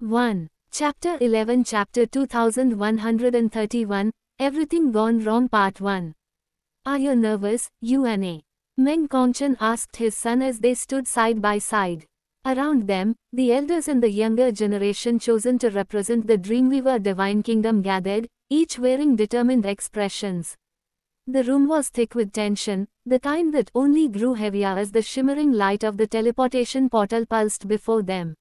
1. Chapter 11 Chapter 2131 Everything Gone Wrong Part 1. Are you nervous, UNA? Meng Kongchen asked his son as they stood side by side. Around them, the elders and the younger generation chosen to represent the Dreamweaver Divine Kingdom gathered, each wearing determined expressions. The room was thick with tension, the kind that only grew heavier as the shimmering light of the teleportation portal pulsed before them.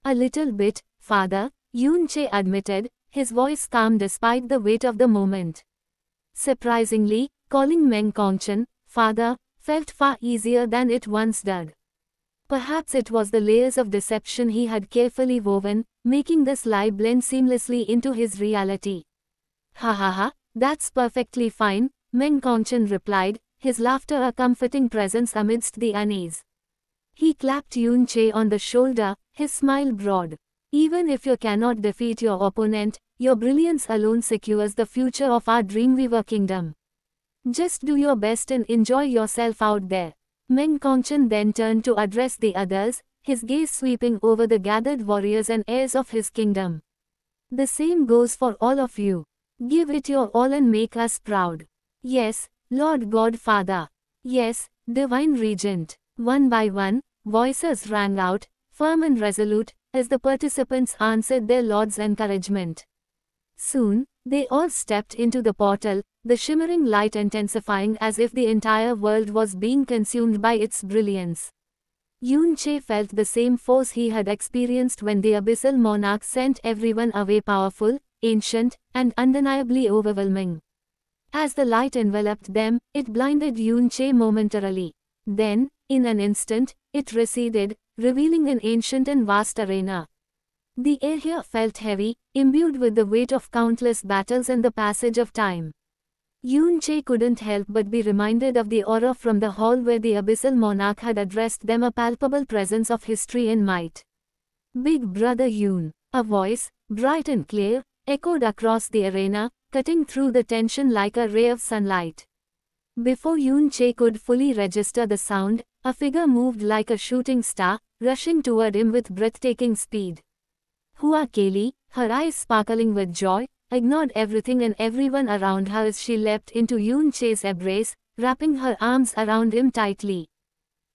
A little bit, Father, Yun Che admitted, his voice calm despite the weight of the moment. Surprisingly, calling Meng Kongchen, Father, felt far easier than it once did. Perhaps it was the layers of deception he had carefully woven, making this lie blend seamlessly into his reality. Ha ha ha, that's perfectly fine, Meng Kongchen replied, his laughter a comforting presence amidst the unease. He clapped Yun Che on the shoulder, his smile broad. Even if you cannot defeat your opponent, your brilliance alone secures the future of our Dreamweaver kingdom. Just do your best and enjoy yourself out there. Meng Kongchen then turned to address the others, his gaze sweeping over the gathered warriors and heirs of his kingdom. The same goes for all of you. Give it your all and make us proud. Yes, Lord Godfather. Yes, Divine Regent. One by one, voices rang out, firm and resolute, as the participants answered their lord's encouragement. Soon, they all stepped into the portal, the shimmering light intensifying as if the entire world was being consumed by its brilliance. Yun Che felt the same force he had experienced when the Abyssal Monarch sent everyone away, powerful, ancient, and undeniably overwhelming. As the light enveloped them, it blinded Yun Che momentarily. Then, in an instant, it receded, revealing an ancient and vast arena. The air here felt heavy, imbued with the weight of countless battles and the passage of time. Yun Che couldn't help but be reminded of the aura from the hall where the Abyssal Monarch had addressed them, a palpable presence of history and might. Big Brother Yun, a voice, bright and clear, echoed across the arena, cutting through the tension like a ray of sunlight. Before Yun Che could fully register the sound, a figure moved like a shooting star, rushing toward him with breathtaking speed. Hua Keli, her eyes sparkling with joy, ignored everything and everyone around her as she leapt into Yun Che's embrace, wrapping her arms around him tightly.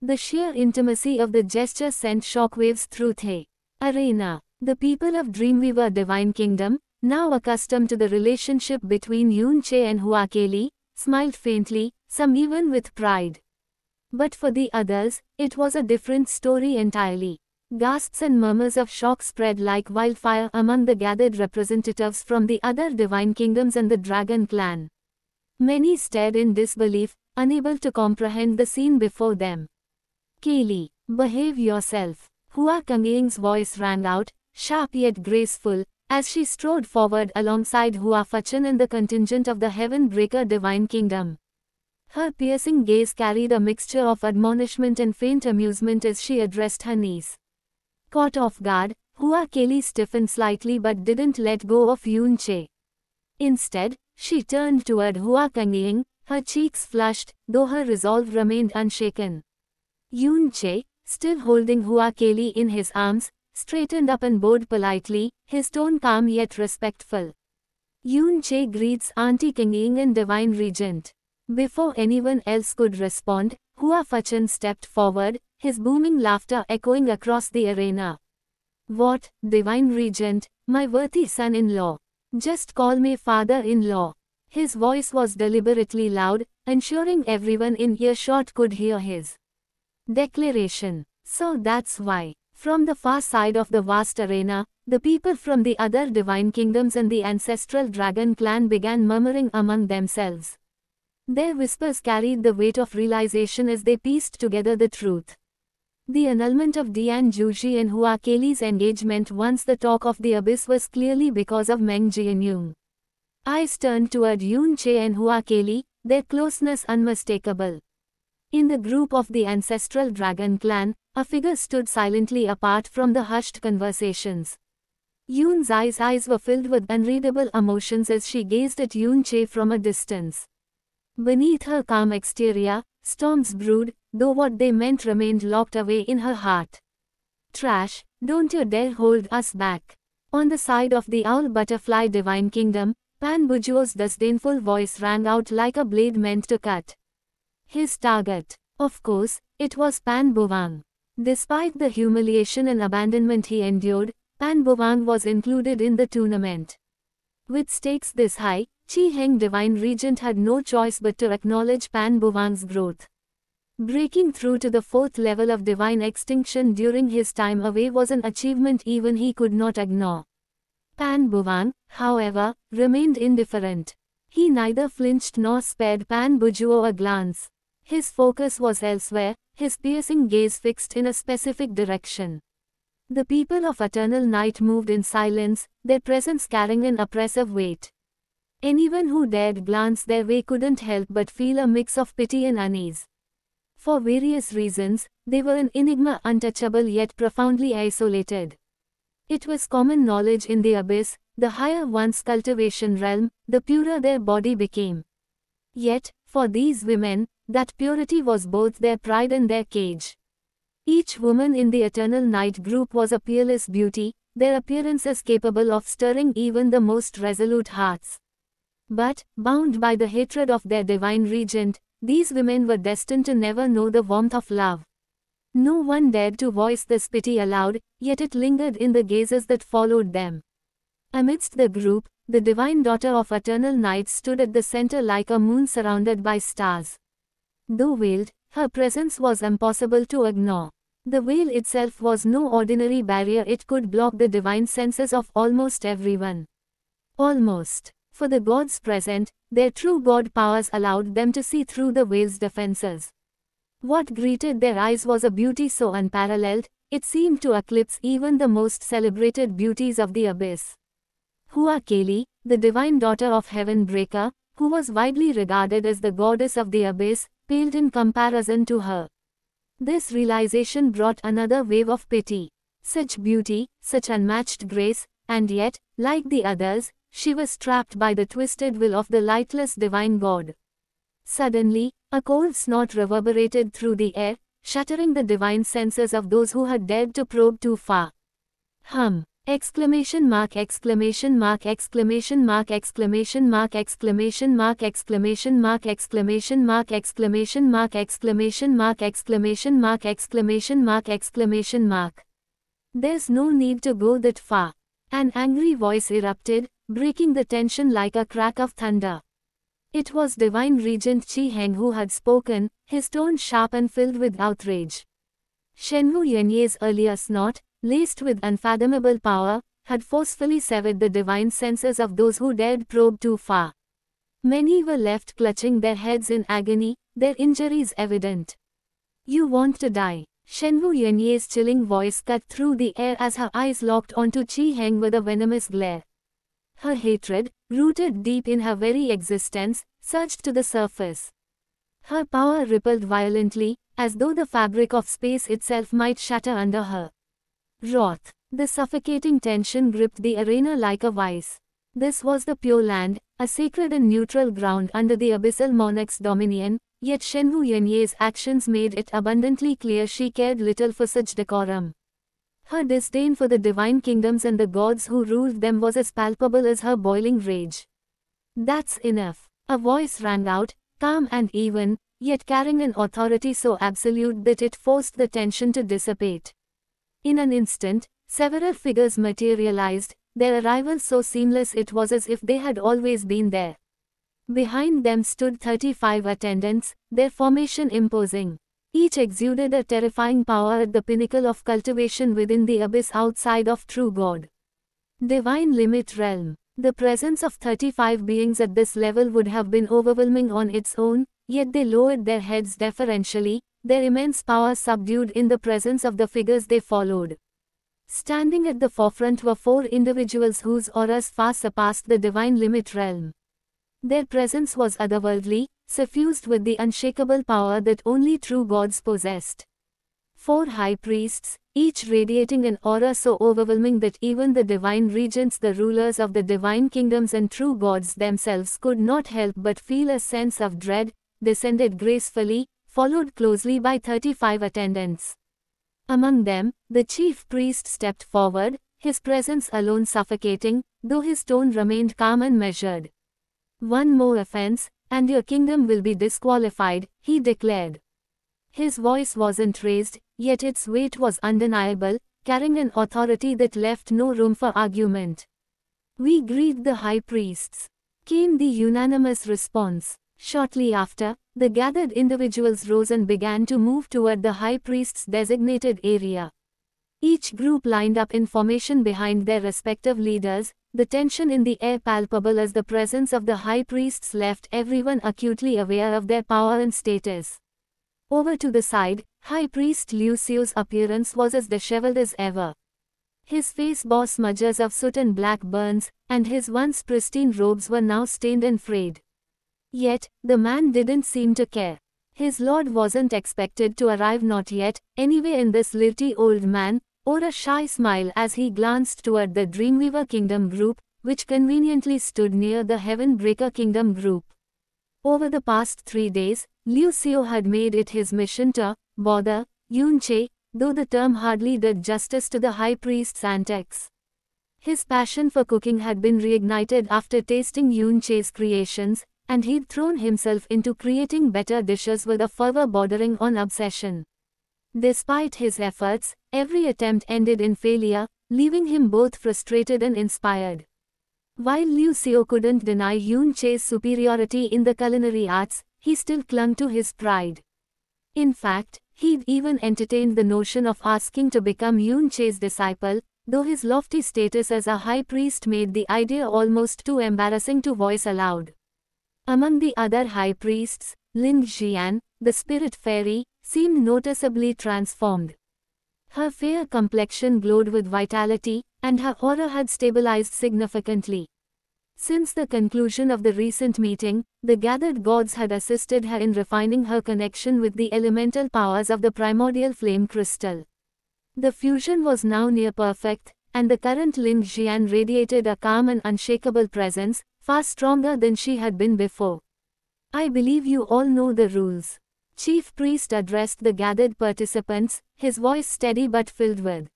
The sheer intimacy of the gesture sent shockwaves through the arena. The people of Dreamweaver Divine Kingdom, now accustomed to the relationship between Yun Che and Hua Keli, smiled faintly, some even with pride. But for the others, it was a different story entirely. Gasps and murmurs of shock spread like wildfire among the gathered representatives from the other divine kingdoms and the Dragon Clan. Many stared in disbelief, unable to comprehend the scene before them. Keli, behave yourself. Hua Kangying's voice rang out, sharp yet graceful, as she strode forward alongside Hua Fachan and the contingent of the Heavenbreaker Divine Kingdom. Her piercing gaze carried a mixture of admonishment and faint amusement as she addressed her niece. Caught off guard, Hua Keli stiffened slightly but didn't let go of Yun Che. Instead, she turned toward Hua Kangying, her cheeks flushed, though her resolve remained unshaken. Yun Che, still holding Hua Keli in his arms, straightened up and bowed politely, his tone calm yet respectful. Yun Che greets Auntie Kangying and Divine Regent. Before anyone else could respond, Hua Fachan stepped forward, his booming laughter echoing across the arena. What, Divine Regent, my worthy son-in-law. Just call me father-in-law. His voice was deliberately loud, ensuring everyone in earshot could hear his declaration. So that's why. From the far side of the vast arena, the people from the other divine kingdoms and the ancestral Dragon Clan began murmuring among themselves. Their whispers carried the weight of realization as they pieced together the truth. The annulment of Dian Juji and Hua Keli's engagement once the talk of the abyss was clearly because of Meng Jianyong. Eyes turned toward Yun Che and Hua Keli, their closeness unmistakable. In the group of the ancestral Dragon Clan, a figure stood silently apart from the hushed conversations. Yun's eyes were filled with unreadable emotions as she gazed at Yun Che from a distance. Beneath her calm exterior, storms brewed, though what they meant remained locked away in her heart. Trash, don't you dare hold us back. On the side of the owl butterfly divine kingdom, Pan Bujuo's disdainful voice rang out like a blade meant to cut his target. Of course, it was Pan Buvang. Despite the humiliation and abandonment he endured, Pan Buvang was included in the tournament. With stakes this high, Chi Heng Divine Regent had no choice but to acknowledge Pan Buvang's growth. Breaking through to the fourth level of divine extinction during his time away was an achievement even he could not ignore. Pan Buvang, however, remained indifferent. He neither flinched nor spared Pan Bujuo a glance. His focus was elsewhere, his piercing gaze fixed in a specific direction. The people of Eternal Night moved in silence, their presence carrying an oppressive weight. Anyone who dared glance their way couldn't help but feel a mix of pity and unease. For various reasons, they were an enigma, untouchable yet profoundly isolated. It was common knowledge in the abyss, the higher one's cultivation realm, the purer their body became. Yet, for these women, that purity was both their pride and their cage. Each woman in the Eternal Night group was a peerless beauty, their appearances capable of stirring even the most resolute hearts. But, bound by the hatred of their divine regent, these women were destined to never know the warmth of love. No one dared to voice this pity aloud, yet it lingered in the gazes that followed them. Amidst the group, the divine daughter of Eternal Night stood at the center like a moon surrounded by stars. Though veiled, her presence was impossible to ignore. The veil itself was no ordinary barrier, it could block the divine senses of almost everyone. Almost. For the gods present, their true god powers allowed them to see through the veil's defenses. What greeted their eyes was a beauty so unparalleled, it seemed to eclipse even the most celebrated beauties of the abyss. Hua Kali, the divine daughter of Heaven Breaker, who was widely regarded as the goddess of the abyss, paled in comparison to her. This realization brought another wave of pity. Such beauty, such unmatched grace, and yet, like the others, she was trapped by the twisted will of the lightless divine god. Suddenly, a cold snort reverberated through the air, shattering the divine senses of those who had dared to probe too far. Exclamation mark, exclamation mark, exclamation mark, exclamation mark, exclamation mark, exclamation mark, exclamation mark, exclamation mark, exclamation mark, exclamation mark, exclamation mark, exclamation mark. There's no need to go that far. An angry voice erupted, breaking the tension like a crack of thunder. It was Divine Regent Chi Heng who had spoken, his tone sharp and filled with outrage. Shenwu Yanye's earlier snort, laced with unfathomable power, had forcefully severed the divine senses of those who dared probe too far. Many were left clutching their heads in agony, their injuries evident. You want to die. Shenwu Yanye's chilling voice cut through the air as her eyes locked onto Chi Heng with a venomous glare. Her hatred, rooted deep in her very existence, surged to the surface. Her power rippled violently, as though the fabric of space itself might shatter under her wrath. The suffocating tension gripped the arena like a vice. This was the Pure Land, a sacred and neutral ground under the abyssal monarch's dominion, yet Shenwu Yanye's actions made it abundantly clear she cared little for such decorum. Her disdain for the divine kingdoms and the gods who ruled them was as palpable as her boiling rage. That's enough. A voice rang out, calm and even, yet carrying an authority so absolute that it forced the tension to dissipate. In an instant, several figures materialized, their arrival so seamless it was as if they had always been there. Behind them stood 35 attendants, their formation imposing. Each exuded a terrifying power at the pinnacle of cultivation within the abyss outside of true God. Divine Limit Realm. The presence of 35 beings at this level would have been overwhelming on its own, yet they lowered their heads deferentially, their immense power subdued in the presence of the figures they followed. Standing at the forefront were 4 individuals whose auras far surpassed the Divine Limit Realm. Their presence was otherworldly, suffused with the unshakable power that only true gods possessed. 4 high priests, each radiating an aura so overwhelming that even the divine regents, the rulers of the divine kingdoms and true gods themselves could not help but feel a sense of dread, descended gracefully, followed closely by 35 attendants. Among them, the chief priest stepped forward, his presence alone suffocating, though his tone remained calm and measured. "One more offense, and your kingdom will be disqualified," he declared. His voice wasn't raised, yet its weight was undeniable, carrying an authority that left no room for argument. "We greet the high priests," came the unanimous response. Shortly after, the gathered individuals rose and began to move toward the high priest's designated area. Each group lined up in formation behind their respective leaders, the tension in the air palpable as the presence of the high priests left everyone acutely aware of their power and status. Over to the side, High Priest Lucio's appearance was as disheveled as ever. His face bore smudges of soot and black burns, and his once pristine robes were now stained and frayed. Yet, the man didn't seem to care. His lord wasn't expected to arrive not yet, anyway, and this little old man wore a shy smile as he glanced toward the Dreamweaver Kingdom group, which conveniently stood near the Heavenbreaker Kingdom group. Over the past 3 days, Lucio had made it his mission to bother Yunche, though the term hardly did justice to the high priest's antics. His passion for cooking had been reignited after tasting Yunche's creations, and he'd thrown himself into creating better dishes with a fervor bordering on obsession. Despite his efforts, every attempt ended in failure, leaving him both frustrated and inspired. While Lucio couldn't deny Yunche's superiority in the culinary arts, he still clung to his pride. In fact, he'd even entertained the notion of asking to become Yunche's disciple, though his lofty status as a high priest made the idea almost too embarrassing to voice aloud. Among the other high priests, Ling Xian, the spirit fairy, seemed noticeably transformed. Her fair complexion glowed with vitality, and her aura had stabilized significantly. Since the conclusion of the recent meeting, the gathered gods had assisted her in refining her connection with the elemental powers of the primordial flame crystal. The fusion was now near perfect, and the current Ling Xian radiated a calm and unshakable presence, far stronger than she had been before. "I believe you all know the rules." Chief Priest addressed the gathered participants, his voice steady but filled with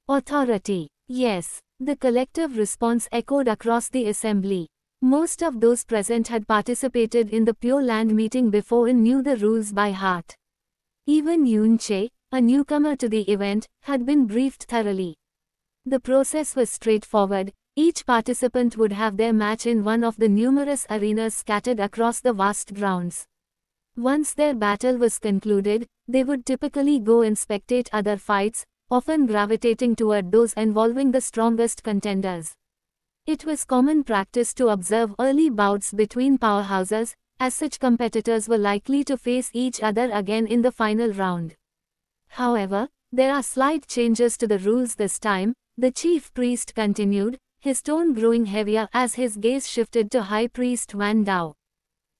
authority. "Yes," the collective response echoed across the assembly. Most of those present had participated in the Pure Land meeting before and knew the rules by heart. Even Yunche, a newcomer to the event, had been briefed thoroughly. The process was straightforward. Each participant would have their match in one of the numerous arenas scattered across the vast grounds. Once their battle was concluded, they would typically go and spectate other fights, often gravitating toward those involving the strongest contenders. It was common practice to observe early bouts between powerhouses, as such competitors were likely to face each other again in the final round. However, there are slight changes to the rules this time, the chief priest continued, his tone growing heavier as his gaze shifted to High Priest Wan Dao.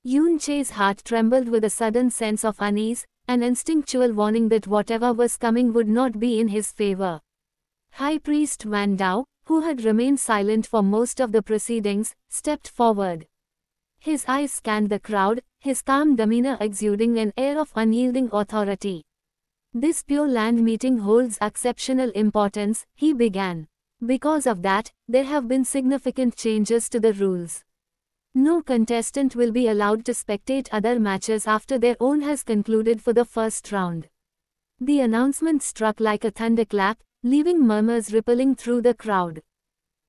Yunche's heart trembled with a sudden sense of unease, an instinctual warning that whatever was coming would not be in his favor. High Priest Wan Dao, who had remained silent for most of the proceedings, stepped forward. His eyes scanned the crowd, his calm demeanor exuding an air of unyielding authority. "This Pure Land meeting holds exceptional importance," he began. "Because of that, there have been significant changes to the rules. No contestant will be allowed to spectate other matches after their own has concluded for the first round." The announcement struck like a thunderclap, leaving murmurs rippling through the crowd.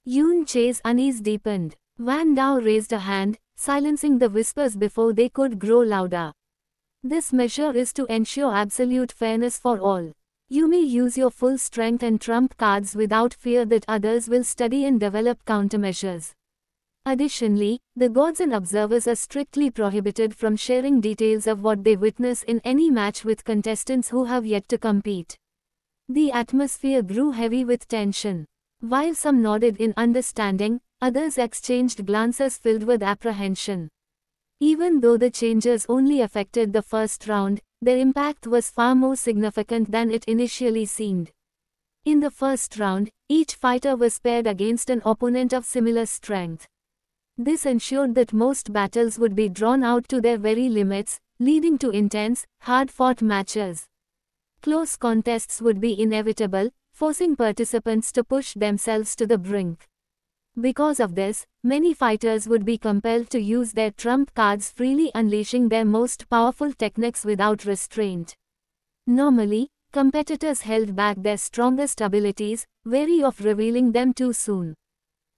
Yunche's unease deepened. Wan Dao raised a hand, silencing the whispers before they could grow louder. "This measure is to ensure absolute fairness for all. You may use your full strength and trump cards without fear that others will study and develop countermeasures. Additionally, the gods and observers are strictly prohibited from sharing details of what they witness in any match with contestants who have yet to compete." The atmosphere grew heavy with tension. While some nodded in understanding, others exchanged glances filled with apprehension. Even though the changes only affected the first round, their impact was far more significant than it initially seemed. In the first round, each fighter was paired against an opponent of similar strength. This ensured that most battles would be drawn out to their very limits, leading to intense, hard-fought matches. Close contests would be inevitable, forcing participants to push themselves to the brink. Because of this, many fighters would be compelled to use their trump cards freely, unleashing their most powerful techniques without restraint. Normally, competitors held back their strongest abilities, wary of revealing them too soon.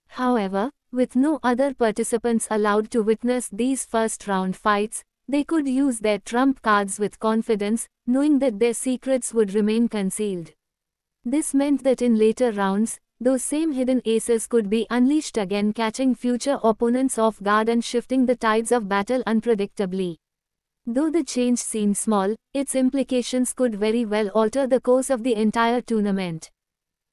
However, with no other participants allowed to witness these first-round fights, they could use their trump cards with confidence, knowing that their secrets would remain concealed. This meant that in later rounds, those same hidden aces could be unleashed again, catching future opponents off guard and shifting the tides of battle unpredictably. Though the change seemed small, its implications could very well alter the course of the entire tournament.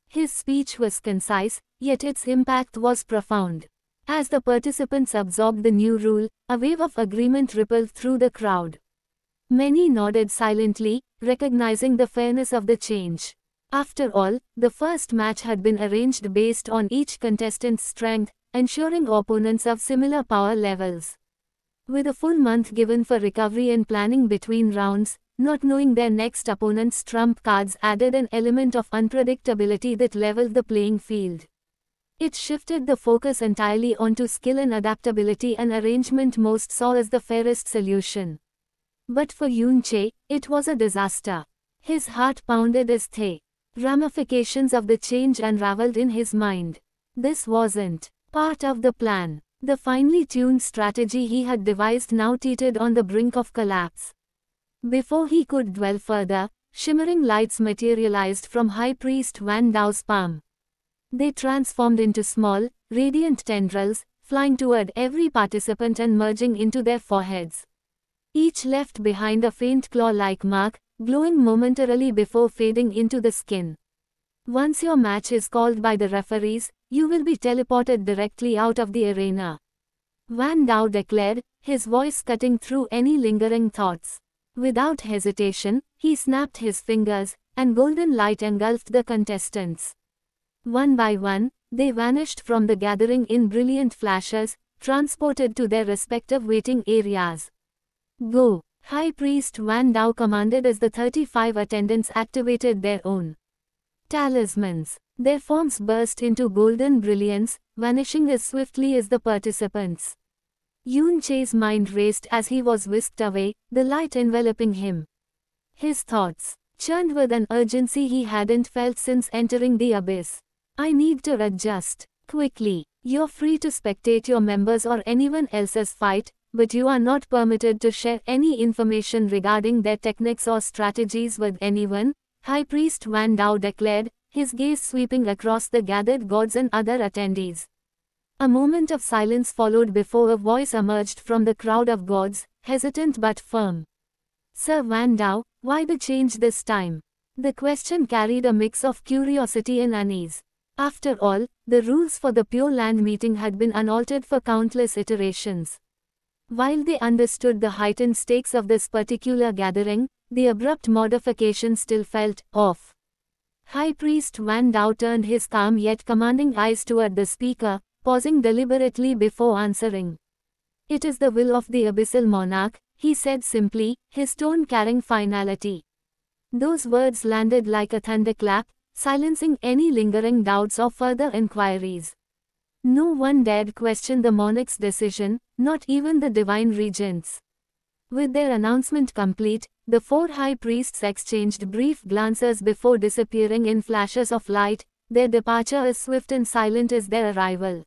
His speech was concise, yet its impact was profound. As the participants absorbed the new rule, a wave of agreement rippled through the crowd. Many nodded silently, recognizing the fairness of the change. After all, the first match had been arranged based on each contestant's strength, ensuring opponents of similar power levels. With a full month given for recovery and planning between rounds, not knowing their next opponent's trump cards added an element of unpredictability that leveled the playing field. It shifted the focus entirely onto skill and adaptability, an arrangement most saw as the fairest solution. But for Yoon Chae, it was a disaster. His heart pounded as the ramifications of the change unraveled in his mind. This wasn't part of the plan. The finely tuned strategy he had devised now teetered on the brink of collapse. Before he could dwell further, shimmering lights materialized from High Priest Van Dao's palm. They transformed into small, radiant tendrils, flying toward every participant and merging into their foreheads. Each left behind a faint claw-like mark, glowing momentarily before fading into the skin. Once your match is called by the referees, you will be teleported directly out of the arena. Van Dao declared, his voice cutting through any lingering thoughts. Without hesitation, he snapped his fingers, and golden light engulfed the contestants. One by one, they vanished from the gathering in brilliant flashes, transported to their respective waiting areas. Go! High Priest Van Dao commanded as the 35 attendants activated their own talismans. Their forms burst into golden brilliance, vanishing as swiftly as the participants. Yoon Chae's mind raced as he was whisked away, the light enveloping him. His thoughts churned with an urgency he hadn't felt since entering the abyss. I need to adjust. Quickly. You're free to spectate your members or anyone else's fight, but you are not permitted to share any information regarding their techniques or strategies with anyone, High Priest Van Dao declared, his gaze sweeping across the gathered gods and other attendees. A moment of silence followed before a voice emerged from the crowd of gods, hesitant but firm. Sir Van Dao, why the change this time? The question carried a mix of curiosity and unease. After all, the rules for the Pure Land meeting had been unaltered for countless iterations. While they understood the heightened stakes of this particular gathering, the abrupt modification still felt off. High Priest Van Dao turned his calm yet commanding eyes toward the speaker, pausing deliberately before answering. It is the will of the Abyssal Monarch, he said simply, his tone carrying finality. Those words landed like a thunderclap, silencing any lingering doubts or further inquiries. No one dared question the monarch's decision, not even the divine regents. With their announcement complete, the four high priests exchanged brief glances before disappearing in flashes of light, their departure as swift and silent as their arrival.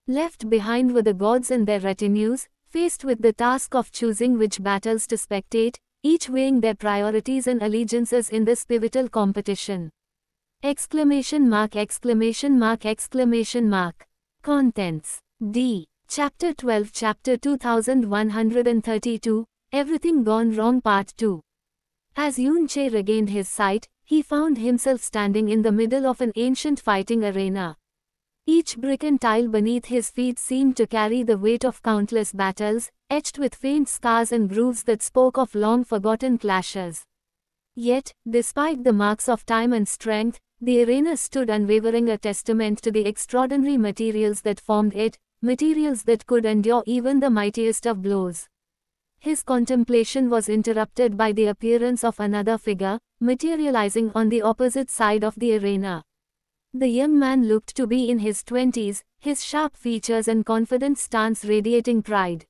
Left behind were the gods and their retinues, faced with the task of choosing which battles to spectate, each weighing their priorities and allegiances in this pivotal competition. Exclamation mark, exclamation mark, exclamation mark. Contents. D. Chapter 12, Chapter 2132, Everything Gone Wrong Part 2. As Yoon Chae regained his sight, he found himself standing in the middle of an ancient fighting arena. Each brick and tile beneath his feet seemed to carry the weight of countless battles, etched with faint scars and grooves that spoke of long-forgotten clashes. Yet, despite the marks of time and strength, the arena stood unwavering, a testament to the extraordinary materials that formed it, materials that could endure even the mightiest of blows. His contemplation was interrupted by the appearance of another figure, materializing on the opposite side of the arena. The young man looked to be in his 20s, his sharp features and confident stance radiating pride.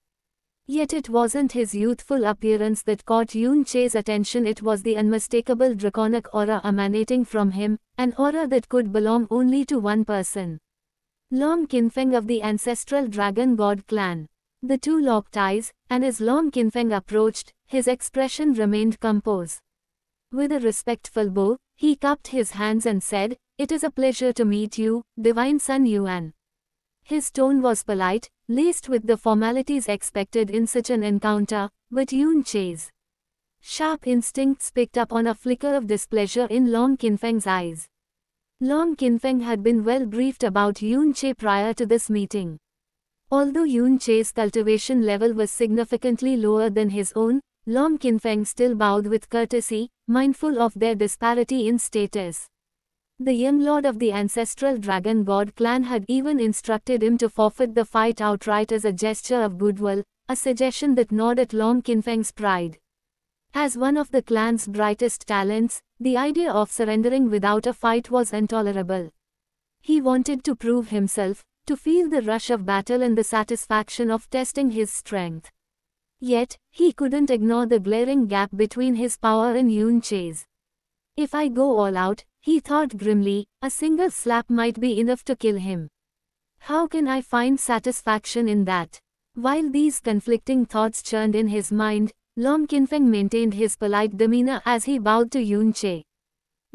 Yet it wasn't his youthful appearance that caught Yun Che's attention, it was the unmistakable draconic aura emanating from him, an aura that could belong only to one person. Long Qinfeng of the ancestral dragon god clan. The two locked eyes, and as Long Qinfeng approached, his expression remained composed. With a respectful bow, he cupped his hands and said, "It is a pleasure to meet you, Divine Sun Yuan." His tone was polite, laced with the formalities expected in such an encounter, but Yun Che's sharp instincts picked up on a flicker of displeasure in Long Qinfeng's eyes. Long Qinfeng had been well briefed about Yun Che prior to this meeting. Although Yun Che's cultivation level was significantly lower than his own, Long Qinfeng still bowed with courtesy, mindful of their disparity in status. The young lord of the ancestral dragon god clan had even instructed him to forfeit the fight outright as a gesture of goodwill, a suggestion that gnawed at Long Qinfeng's pride. As one of the clan's brightest talents, the idea of surrendering without a fight was intolerable. He wanted to prove himself, to feel the rush of battle and the satisfaction of testing his strength. Yet, he couldn't ignore the glaring gap between his power and Yun Che's. If I go all out, he thought grimly, a single slap might be enough to kill him. How can I find satisfaction in that? While these conflicting thoughts churned in his mind, Long Qinfeng maintained his polite demeanor as he bowed to Yun Che.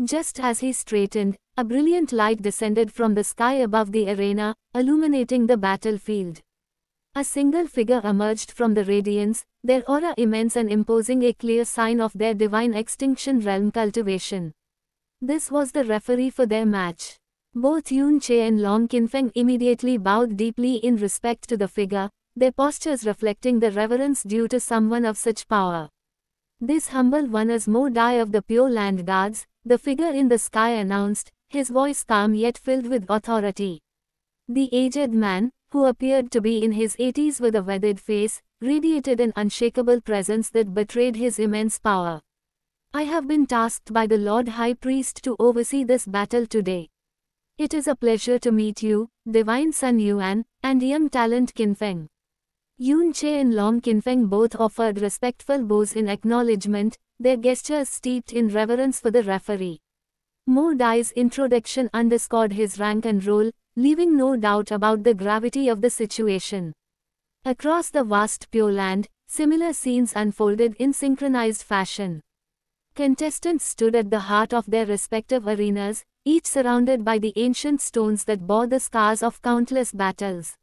Just as he straightened, a brilliant light descended from the sky above the arena, illuminating the battlefield. A single figure emerged from the radiance, their aura immense and imposing, a clear sign of their divine extinction realm cultivation. This was the referee for their match. Both Yun Che and Long Qinfeng immediately bowed deeply in respect to the figure, their postures reflecting the reverence due to someone of such power. "This humble one is Mo Dai of the Pure Land Guards," the figure in the sky announced, his voice calm yet filled with authority. The aged man, who appeared to be in his 80s with a weathered face, radiated an unshakable presence that betrayed his immense power. "I have been tasked by the Lord High Priest to oversee this battle today. It is a pleasure to meet you, Divine Sun Yuan, and young talent Qinfeng." Yun Che and Long Qinfeng both offered respectful bows in acknowledgement, their gestures steeped in reverence for the referee. Mo Dai's introduction underscored his rank and role, leaving no doubt about the gravity of the situation. Across the vast Pure Land, similar scenes unfolded in synchronized fashion. Contestants stood at the heart of their respective arenas, each surrounded by the ancient stones that bore the scars of countless battles.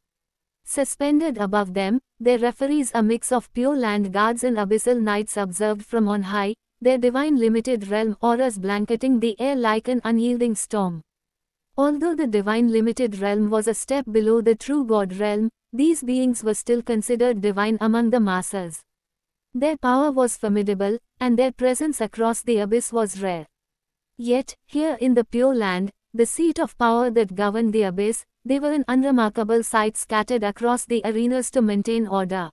Suspended above them, their referees, a mix of Pure Land Guards and abyssal knights, observed from on high, their divine limited realm auras blanketing the air like an unyielding storm. Although the divine limited realm was a step below the true God realm, these beings were still considered divine among the masses. Their power was formidable, and their presence across the abyss was rare. Yet, here in the Pure Land, the seat of power that governed the abyss, they were an unremarkable sight scattered across the arenas to maintain order.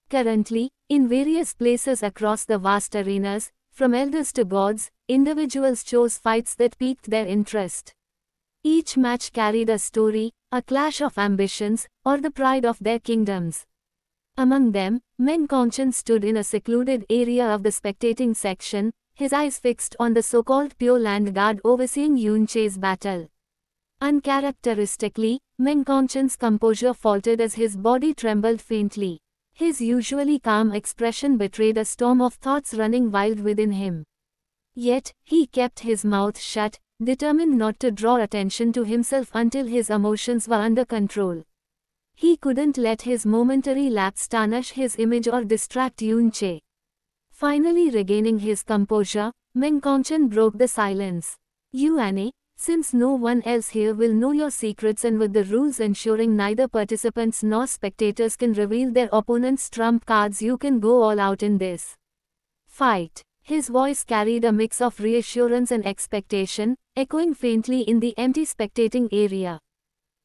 Currently, in various places across the vast arenas, from elders to gods, individuals chose fights that piqued their interest. Each match carried a story, a clash of ambitions, or the pride of their kingdoms. Among them, Meng Qingchen stood in a secluded area of the spectating section, his eyes fixed on the so-called Pure Land Guard overseeing Yun Che's battle. Uncharacteristically, Meng Qingchen's composure faltered as his body trembled faintly. His usually calm expression betrayed a storm of thoughts running wild within him. Yet, he kept his mouth shut, determined not to draw attention to himself until his emotions were under control. He couldn't let his momentary lapse tarnish his image or distract Yun Che. Finally regaining his composure, Meng Qingchen broke the silence. "Yuan, since no one else here will know your secrets, and with the rules ensuring neither participants nor spectators can reveal their opponent's trump cards, you can go all out in this fight." His voice carried a mix of reassurance and expectation, echoing faintly in the empty spectating area.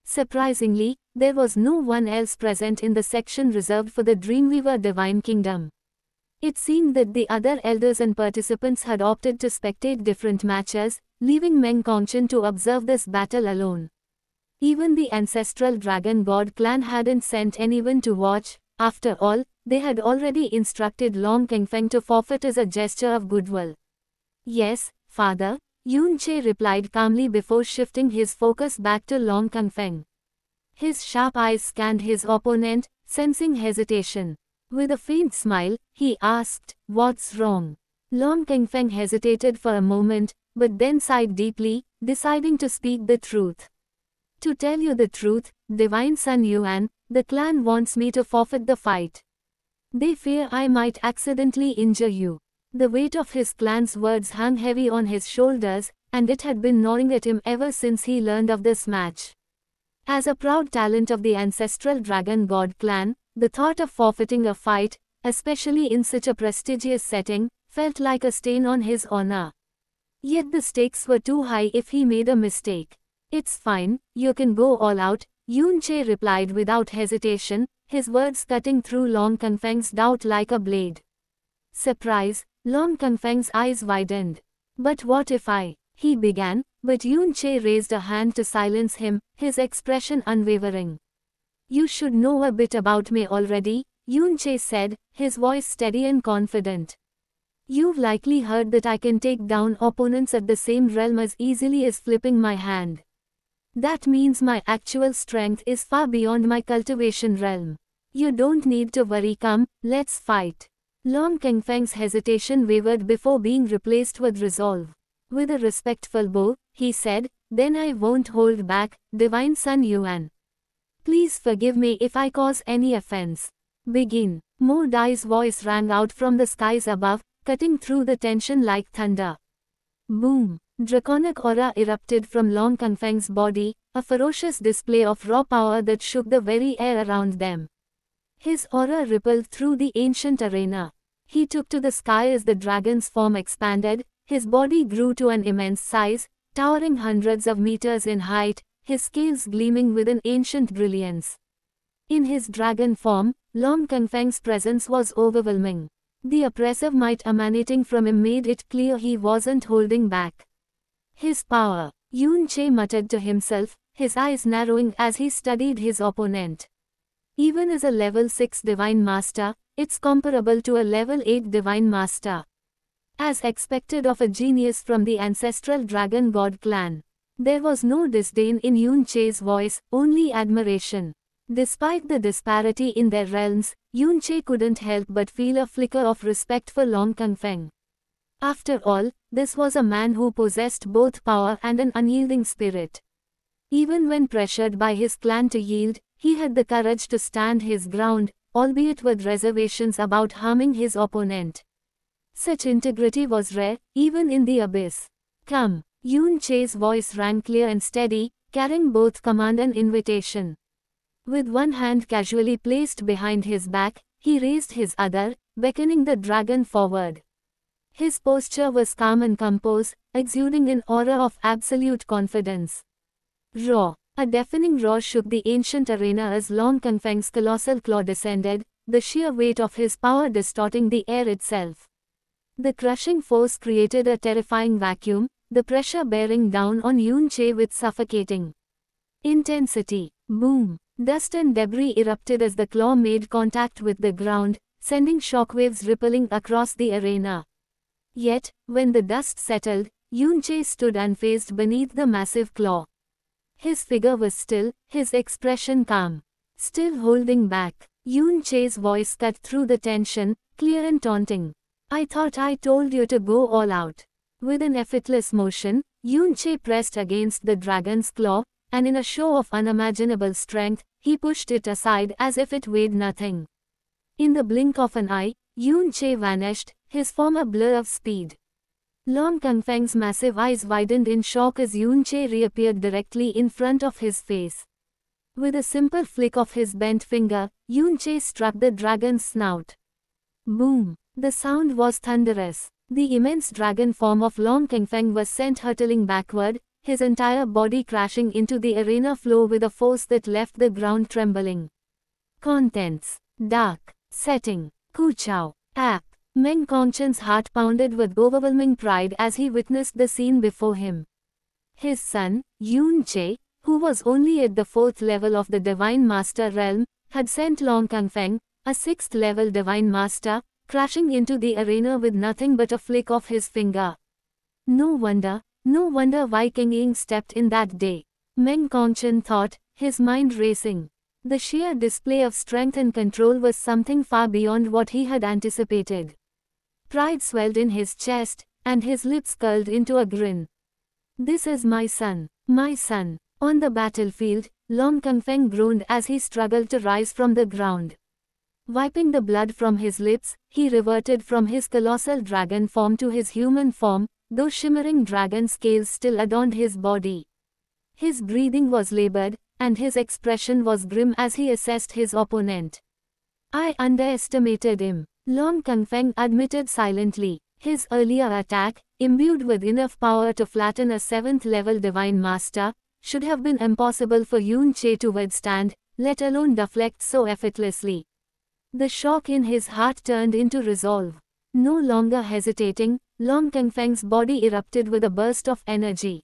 Surprisingly, there was no one else present in the section reserved for the Dreamweaver Divine Kingdom. It seemed that the other elders and participants had opted to spectate different matches, leaving Meng Kongchen to observe this battle alone. Even the ancestral dragon god clan hadn't sent anyone to watch. After all, they had already instructed Long Kengfeng to forfeit as a gesture of goodwill. Yes, father, Yun Che replied calmly before shifting his focus back to Long Kengfeng. His sharp eyes scanned his opponent, sensing hesitation. With a faint smile, he asked, "What's wrong?" Long Kengfeng hesitated for a moment, but then sighed deeply, deciding to speak the truth. "To tell you the truth, Divine Sun Yuan, the clan wants me to forfeit the fight. They fear I might accidentally injure you." The weight of his clan's words hung heavy on his shoulders, and it had been gnawing at him ever since he learned of this match. As a proud talent of the ancestral dragon god clan, the thought of forfeiting a fight, especially in such a prestigious setting, felt like a stain on his honor. Yet the stakes were too high if he made a mistake. "It's fine, you can go all out," Yun Che replied without hesitation, his words cutting through Long Kengfeng's doubt like a blade. Surprise, Long Kengfeng's eyes widened. "But what if I—" he began, but Yun Che raised a hand to silence him, his expression unwavering. "You should know a bit about me already," Yun Che said, his voice steady and confident. "You've likely heard that I can take down opponents at the same realm as easily as flipping my hand. That means my actual strength is far beyond my cultivation realm. You don't need to worry, come, let's fight." Long Kengfeng's hesitation wavered before being replaced with resolve. With a respectful bow, he said, "Then I won't hold back, Divine Sun Yuan. Please forgive me if I cause any offense. Begin." Mo Dai's voice rang out from the skies above, cutting through the tension like thunder. Boom! Draconic aura erupted from Long Kengfeng's body, a ferocious display of raw power that shook the very air around them. His aura rippled through the ancient arena. He took to the sky as the dragon's form expanded, his body grew to an immense size, towering hundreds of meters in height, his scales gleaming with an ancient brilliance. In his dragon form, Long Kengfeng's presence was overwhelming. The oppressive might emanating from him made it clear he wasn't holding back. "His power," Yun Che muttered to himself, his eyes narrowing as he studied his opponent. "Even as a level 6 Divine Master, it's comparable to a level 8 Divine Master." As expected of a genius from the ancestral dragon god clan. There was no disdain in Yun Che's voice, only admiration. Despite the disparity in their realms, Yun Che couldn't help but feel a flicker of respect for Long Kengfeng. After all, this was a man who possessed both power and an unyielding spirit. Even when pressured by his clan to yield, he had the courage to stand his ground, albeit with reservations about harming his opponent. Such integrity was rare, even in the abyss. "Come." Yun Che's voice rang clear and steady, carrying both command and invitation. With one hand casually placed behind his back, he raised his other, beckoning the dragon forward. His posture was calm and composed, exuding an aura of absolute confidence. Roar! A deafening roar shook the ancient arena as Long Kengfeng's colossal claw descended, the sheer weight of his power distorting the air itself. The crushing force created a terrifying vacuum, the pressure bearing down on Yun Che with suffocating intensity. Boom! Dust and debris erupted as the claw made contact with the ground, sending shockwaves rippling across the arena. Yet, when the dust settled, Yun Che stood unfazed beneath the massive claw. His figure was still, his expression calm. Still holding back, Yun Che's voice cut through the tension, clear and taunting. "I thought I told you to go all out." With an effortless motion, Yun Che pressed against the dragon's claw, and in a show of unimaginable strength, he pushed it aside as if it weighed nothing. In the blink of an eye, Yun Che vanished, his form a blur of speed. Long Kengfeng's massive eyes widened in shock as Yun Che reappeared directly in front of his face. With a simple flick of his bent finger, Yun Che struck the dragon's snout. Boom! The sound was thunderous. The immense dragon form of Long Kengfeng was sent hurtling backward, his entire body crashing into the arena floor with a force that left the ground trembling. Contents: Dark. Setting: Kuchao. App: Meng Qingchen's heart pounded with overwhelming pride as he witnessed the scene before him. His son, Yun Che, who was only at the 4th level of the Divine Master realm, had sent Long Kangfeng, a 6th level Divine Master, crashing into the arena with nothing but a flick of his finger. No wonder Wei Qingying stepped in that day. Meng Qingchen thought, his mind racing. The sheer display of strength and control was something far beyond what he had anticipated. Pride swelled in his chest, and his lips curled into a grin. This is my son, my son. On the battlefield, Long Kangfeng groaned as he struggled to rise from the ground. Wiping the blood from his lips, he reverted from his colossal dragon form to his human form, though shimmering dragon scales still adorned his body. His breathing was labored, and his expression was grim as he assessed his opponent. I underestimated him, Long Kangfeng admitted silently. His earlier attack, imbued with enough power to flatten a 7th level Divine Master, should have been impossible for Yun Che to withstand, let alone deflect so effortlessly. The shock in his heart turned into resolve. No longer hesitating, Long Kangfeng's body erupted with a burst of energy.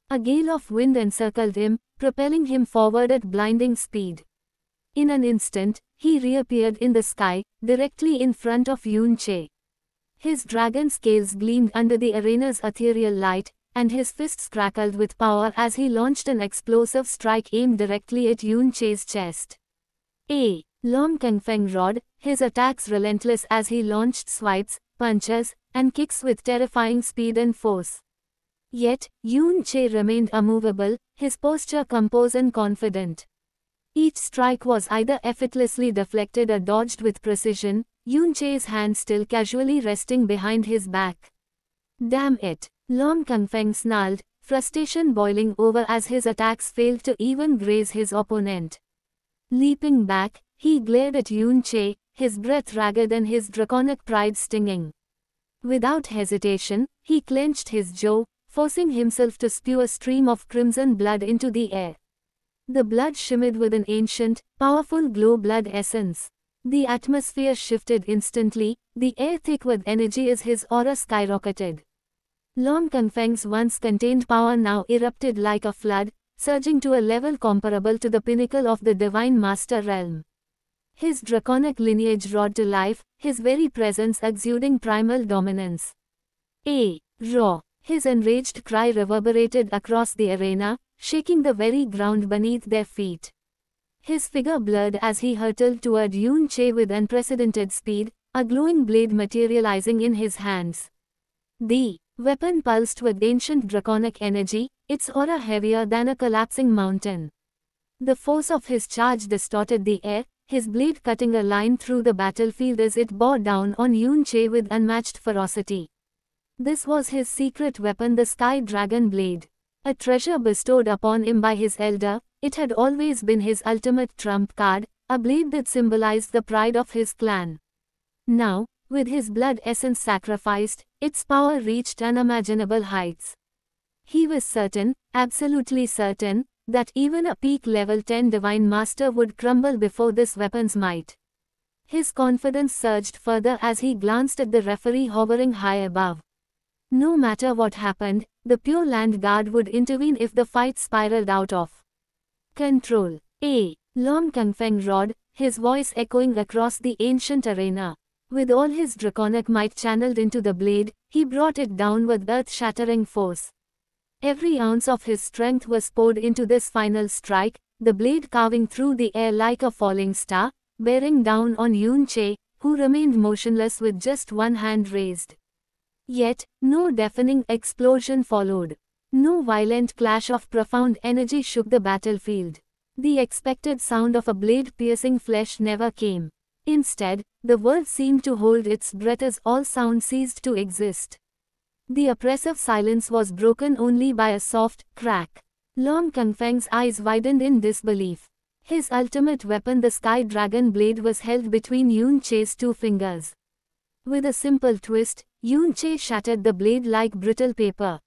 A gale of wind encircled him, propelling him forward at blinding speed. In an instant, he reappeared in the sky, directly in front of Yun Che. His dragon scales gleamed under the arena's ethereal light, and his fists crackled with power as he launched an explosive strike aimed directly at Yun Che's chest. Long Kangfeng roared, his attacks relentless as he launched swipes, punches, and kicks with terrifying speed and force. Yet, Yun Che remained immovable, his posture composed and confident. Each strike was either effortlessly deflected or dodged with precision, Yun Che's hand still casually resting behind his back. Damn it! Long Kangfeng snarled, frustration boiling over as his attacks failed to even graze his opponent. Leaping back, he glared at Yun Che, his breath ragged and his draconic pride stinging. Without hesitation, he clenched his jaw, forcing himself to spew a stream of crimson blood into the air. The blood shimmered with an ancient, powerful glow blood essence. The atmosphere shifted instantly, the air thick with energy as his aura skyrocketed. Long Kangfeng's once contained power now erupted like a flood, surging to a level comparable to the pinnacle of the Divine Master realm. His draconic lineage roared to life, his very presence exuding primal dominance. Roar! His enraged cry reverberated across the arena, shaking the very ground beneath their feet. His figure blurred as he hurtled toward Yun Che with unprecedented speed, a glowing blade materializing in his hands. The weapon pulsed with ancient draconic energy, its aura heavier than a collapsing mountain. The force of his charge distorted the air, his blade cutting a line through the battlefield as it bore down on Yun Che with unmatched ferocity. This was his secret weapon, the Sky Dragon Blade. A treasure bestowed upon him by his elder, it had always been his ultimate trump card, a blade that symbolized the pride of his clan. Now, with his blood essence sacrificed, its power reached unimaginable heights. He was certain, absolutely certain, that even a peak level 10 Divine Master would crumble before this weapon's might. His confidence surged further as he glanced at the referee hovering high above. No matter what happened, the Pure Land Guard would intervene if the fight spiraled out of control. Long Kangfeng roared, his voice echoing across the ancient arena. With all his draconic might channeled into the blade, he brought it down with earth-shattering force. Every ounce of his strength was poured into this final strike, the blade carving through the air like a falling star, bearing down on Yun Che, who remained motionless with just one hand raised. Yet, no deafening explosion followed. No violent clash of profound energy shook the battlefield. The expected sound of a blade piercing flesh never came. Instead, the world seemed to hold its breath as all sound ceased to exist. The oppressive silence was broken only by a soft crack. Long Kangfeng's eyes widened in disbelief. His ultimate weapon, the Sky Dragon Blade, was held between Yun Che's two fingers. With a simple twist, Yun Che shattered the blade like brittle paper.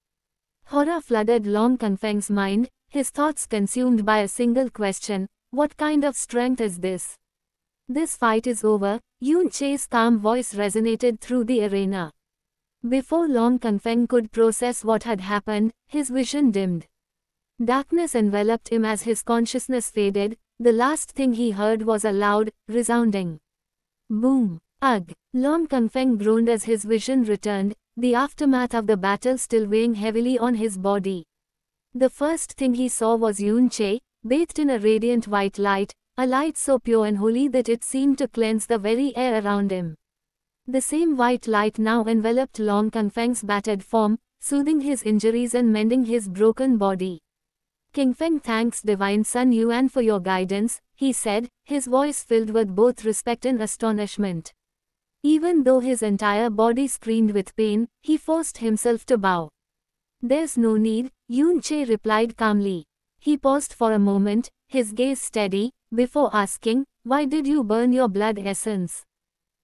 Horror flooded Long Kangfeng's mind, his thoughts consumed by a single question: what kind of strength is this? This fight is over, Yoon Chae's calm voice resonated through the arena. Before long Kangfeng could process what had happened, his vision dimmed. Darkness enveloped him as his consciousness faded. The last thing he heard was a loud, resounding boom. Ugh! Lon Kangfeng groaned as his vision returned, the aftermath of the battle still weighing heavily on his body. The first thing he saw was Yoon Chae, bathed in a radiant white light, a light so pure and holy that it seemed to cleanse the very air around him. The same white light now enveloped Lon Kangfeng's battered form, soothing his injuries and mending his broken body. Kangfeng thanks Divine Sun Yuan for your guidance, he said, his voice filled with both respect and astonishment. Even though his entire body screamed with pain, he forced himself to bow. There's no need, Yoon Chae replied calmly. He paused for a moment, his gaze steady, before asking, why did you burn your blood essence?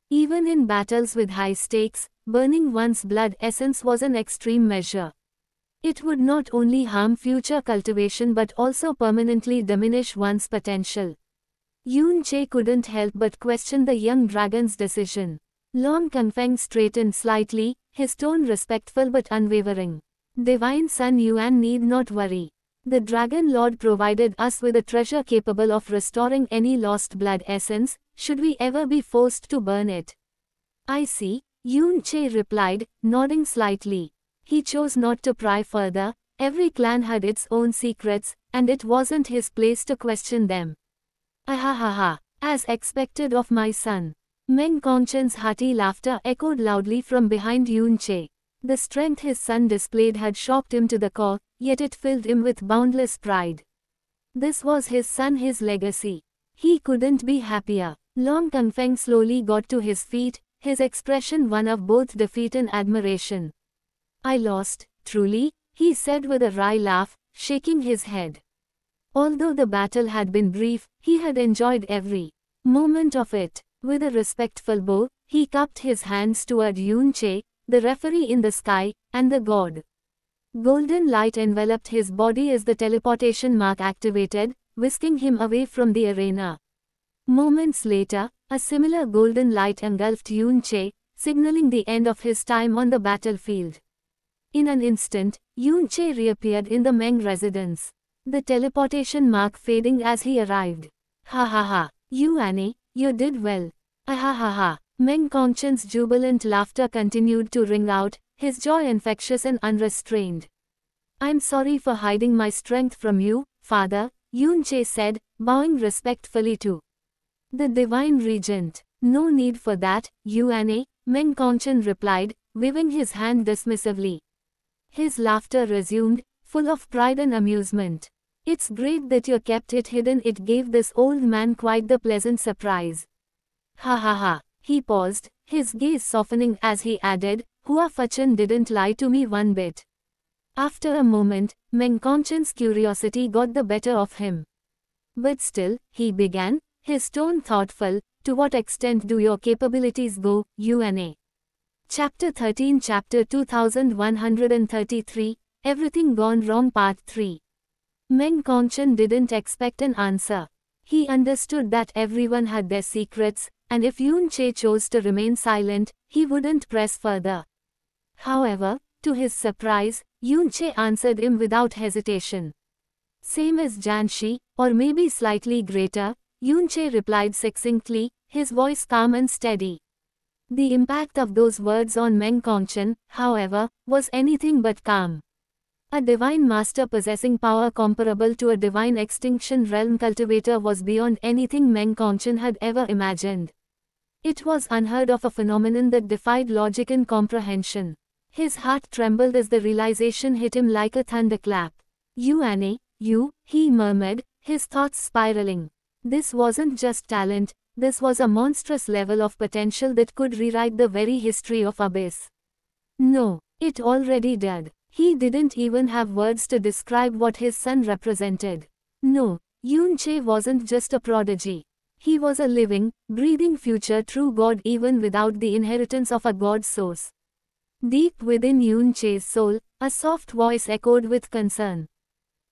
Even in battles with high stakes, burning one's blood essence was an extreme measure. It would not only harm future cultivation but also permanently diminish one's potential. Yoon Chae couldn't help but question the young dragon's decision. Lon Kangfeng straightened slightly, his tone respectful but unwavering. Divine Sun Yuan need not worry. The Dragon Lord provided us with a treasure capable of restoring any lost blood essence, should we ever be forced to burn it. I see, Yoon Chae replied, nodding slightly. He chose not to pry further. Every clan had its own secrets, and it wasn't his place to question them. Ahahaha, as expected of my son. Meng Konchen's hearty laughter echoed loudly from behind Yoon Chae. The strength his son displayed had shocked him to the core, yet it filled him with boundless pride. This was his son, his legacy. He couldn't be happier. Lon Kangfeng slowly got to his feet, his expression one of both defeat and admiration. I lost, truly, he said with a wry laugh, shaking his head. Although the battle had been brief, he had enjoyed every moment of it. With a respectful bow, he cupped his hands toward Yoon Chae, the referee in the sky, and the god. Golden light enveloped his body as the teleportation mark activated, whisking him away from the arena. Moments later, a similar golden light engulfed Yoon Chae, signaling the end of his time on the battlefield. In an instant, Yoon Chae reappeared in the Meng residence. The teleportation mark fading as he arrived. Ha ha ha, Yuan, you did well. Ahahaha. Meng Konchen's jubilant laughter continued to ring out, his joy infectious and unrestrained. I'm sorry for hiding my strength from you, father, Yoon Chae said, bowing respectfully to the divine regent. No need for that, Yuan, Meng Konchen replied, waving his hand dismissively. His laughter resumed, full of pride and amusement. It's great that you kept it hidden. It gave this old man quite the pleasant surprise. Ha ha ha. He paused, his gaze softening as he added, Hua Fachan didn't lie to me one bit. After a moment, Meng Konchen's curiosity got the better of him. But still, he began, his tone thoughtful, to what extent do your capabilities go, Yuan? Chapter 13 Chapter 2133, Everything Gone Wrong Part 3. Meng Konchen didn't expect an answer. He understood that everyone had their secrets, and if Yoon Chae chose to remain silent, he wouldn't press further. However, to his surprise, Yoon Chae answered him without hesitation. Same as Janshi, or maybe slightly greater, Yoon Chae replied succinctly, his voice calm and steady. The impact of those words on Meng Konchen, however, was anything but calm. A divine master possessing power comparable to a divine extinction realm cultivator was beyond anything Meng Konchen had ever imagined. It was unheard of, a phenomenon that defied logic and comprehension. His heart trembled as the realization hit him like a thunderclap. Yuan, you, he murmured, his thoughts spiraling. This wasn't just talent, this was a monstrous level of potential that could rewrite the very history of Abyss. No, it already did. He didn't even have words to describe what his son represented. No, Yoon Chae wasn't just a prodigy. He was a living, breathing future true god even without the inheritance of a god source. Deep within Yoon Chae's soul, a soft voice echoed with concern.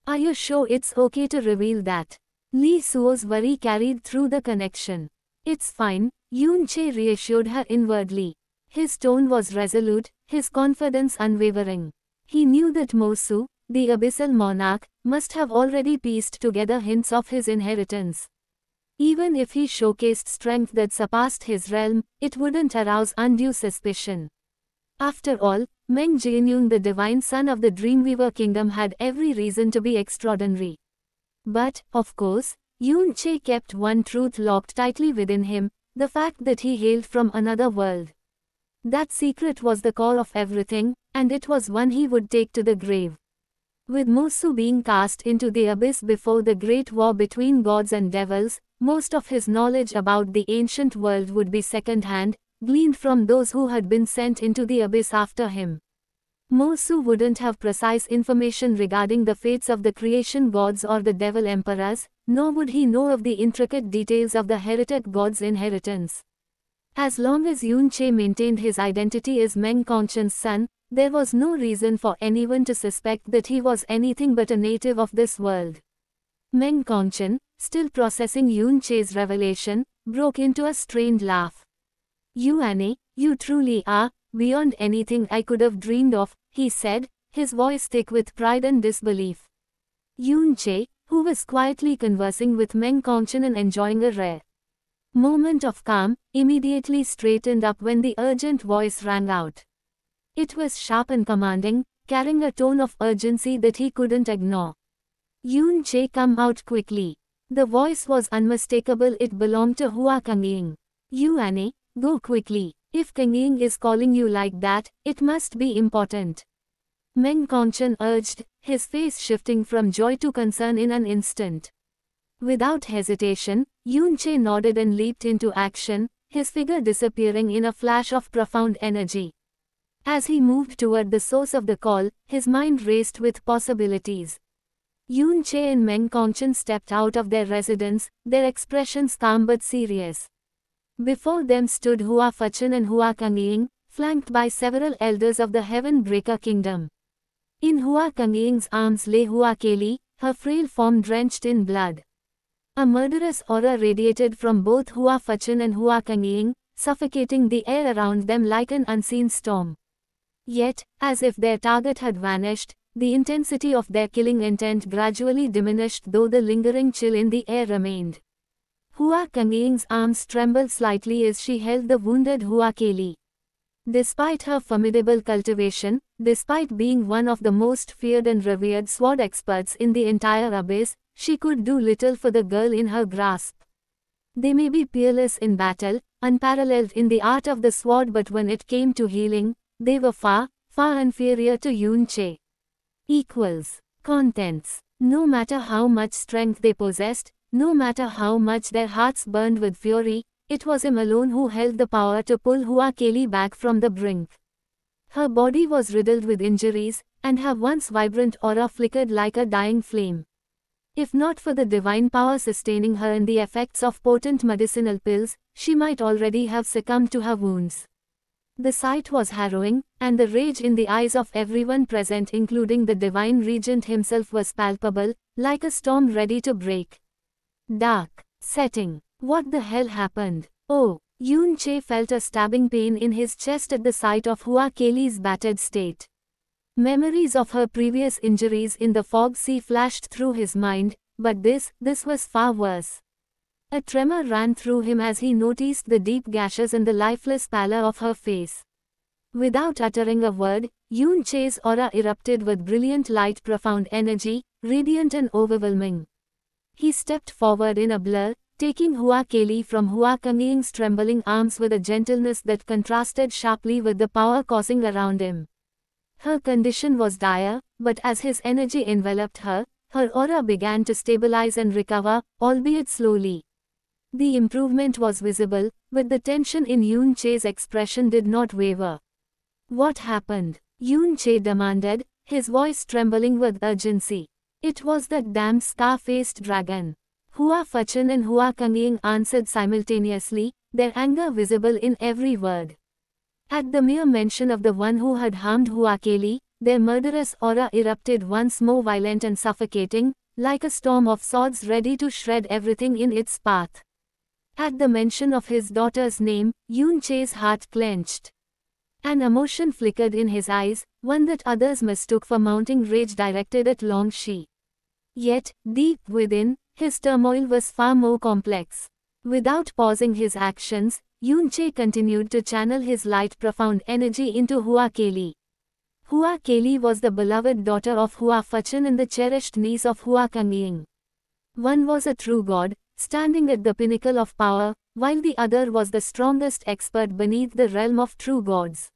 Are you sure it's okay to reveal that? Lee Suo's worry carried through the connection. It's fine, Yoon Che reassured her inwardly. His tone was resolute, his confidence unwavering. He knew that Mosu, the abyssal monarch, must have already pieced together hints of his inheritance. Even if he showcased strength that surpassed his realm, it wouldn't arouse undue suspicion. After all, Meng Jianyun, the divine son of the Dreamweaver kingdom, had every reason to be extraordinary. But, of course, Yoon Che kept one truth locked tightly within him, the fact that he hailed from another world. That secret was the core of everything, and it was one he would take to the grave. With Mosu being cast into the abyss before the great war between gods and devils, most of his knowledge about the ancient world would be second-hand, gleaned from those who had been sent into the abyss after him. Mosu wouldn't have precise information regarding the fates of the creation gods or the devil emperors, nor would he know of the intricate details of the heretic god's inheritance. As long as Yoon Che maintained his identity as Meng Konchen's son, there was no reason for anyone to suspect that he was anything but a native of this world. Meng Konchen, still processing Yoon Che's revelation, broke into a strained laugh. Yuan, you truly are, beyond anything I could have dreamed of, he said, his voice thick with pride and disbelief. Yoon Che, who was quietly conversing with Meng Konchen and enjoying a rare moment of calm, immediately straightened up when the urgent voice rang out. It was sharp and commanding, carrying a tone of urgency that he couldn't ignore. Yoon Che, come out quickly. The voice was unmistakable, it belonged to Hua Kangying. Yuan, go quickly. If Kangying is calling you like that, it must be important. Meng Konchen urged, his face shifting from joy to concern in an instant. Without hesitation, Yoon Che nodded and leaped into action, his figure disappearing in a flash of profound energy. As he moved toward the source of the call, his mind raced with possibilities. Yoon Che and Meng Konchen stepped out of their residence, their expressions calm but serious. Before them stood Hua Fachan and Hua Kangying, flanked by several elders of the Heaven Breaker kingdom. In Hua Kangying's arms lay Hua Keli, her frail form drenched in blood. A murderous aura radiated from both Hua Fachan and Hua Kangying, suffocating the air around them like an unseen storm. Yet, as if their target had vanished, the intensity of their killing intent gradually diminished, though the lingering chill in the air remained. Hua Kangying's arms trembled slightly as she held the wounded Hua Keli. Despite her formidable cultivation, despite being one of the most feared and revered sword experts in the entire abyss, she could do little for the girl in her grasp. They may be peerless in battle, unparalleled in the art of the sword, but when it came to healing, they were far, far inferior to Yoon Che. Equals. Contents. No matter how much strength they possessed, no matter how much their hearts burned with fury, it was him alone who held the power to pull Hua Keli back from the brink. Her body was riddled with injuries, and her once vibrant aura flickered like a dying flame. If not for the divine power sustaining her and the effects of potent medicinal pills, she might already have succumbed to her wounds. The sight was harrowing, and the rage in the eyes of everyone present, including the divine regent himself, was palpable, like a storm ready to break. Dark. Setting. What the hell happened? Oh, Yoon Che felt a stabbing pain in his chest at the sight of Hua Keli's battered state. Memories of her previous injuries in the fog sea flashed through his mind, but this was far worse. A tremor ran through him as he noticed the deep gashes and the lifeless pallor of her face. Without uttering a word, Yoon Che's aura erupted with brilliant light, profound energy, radiant and overwhelming. He stepped forward in a blur, taking Hua Keli from Hua Kangying's trembling arms with a gentleness that contrasted sharply with the power coursing around him. Her condition was dire, but as his energy enveloped her, her aura began to stabilize and recover, albeit slowly. The improvement was visible, but the tension in Yoon Che's expression did not waver. What happened? Yoon Che demanded, his voice trembling with urgency. It was that damned scar-faced dragon. Hua Fachan and Hua Kangying answered simultaneously, their anger visible in every word. At the mere mention of the one who had harmed Hua Keli, their murderous aura erupted once more, violent and suffocating, like a storm of swords ready to shred everything in its path. At the mention of his daughter's name, Yoon Che's heart clenched. An emotion flickered in his eyes, one that others mistook for mounting rage directed at Long Shi. Yet, deep within, his turmoil was far more complex. Without pausing his actions, Yoon Che continued to channel his light profound energy into Hua Keli. Hua Keli was the beloved daughter of Hua Fachan and the cherished niece of Hua Kangying. One was a true god, standing at the pinnacle of power, while the other was the strongest expert beneath the realm of true gods.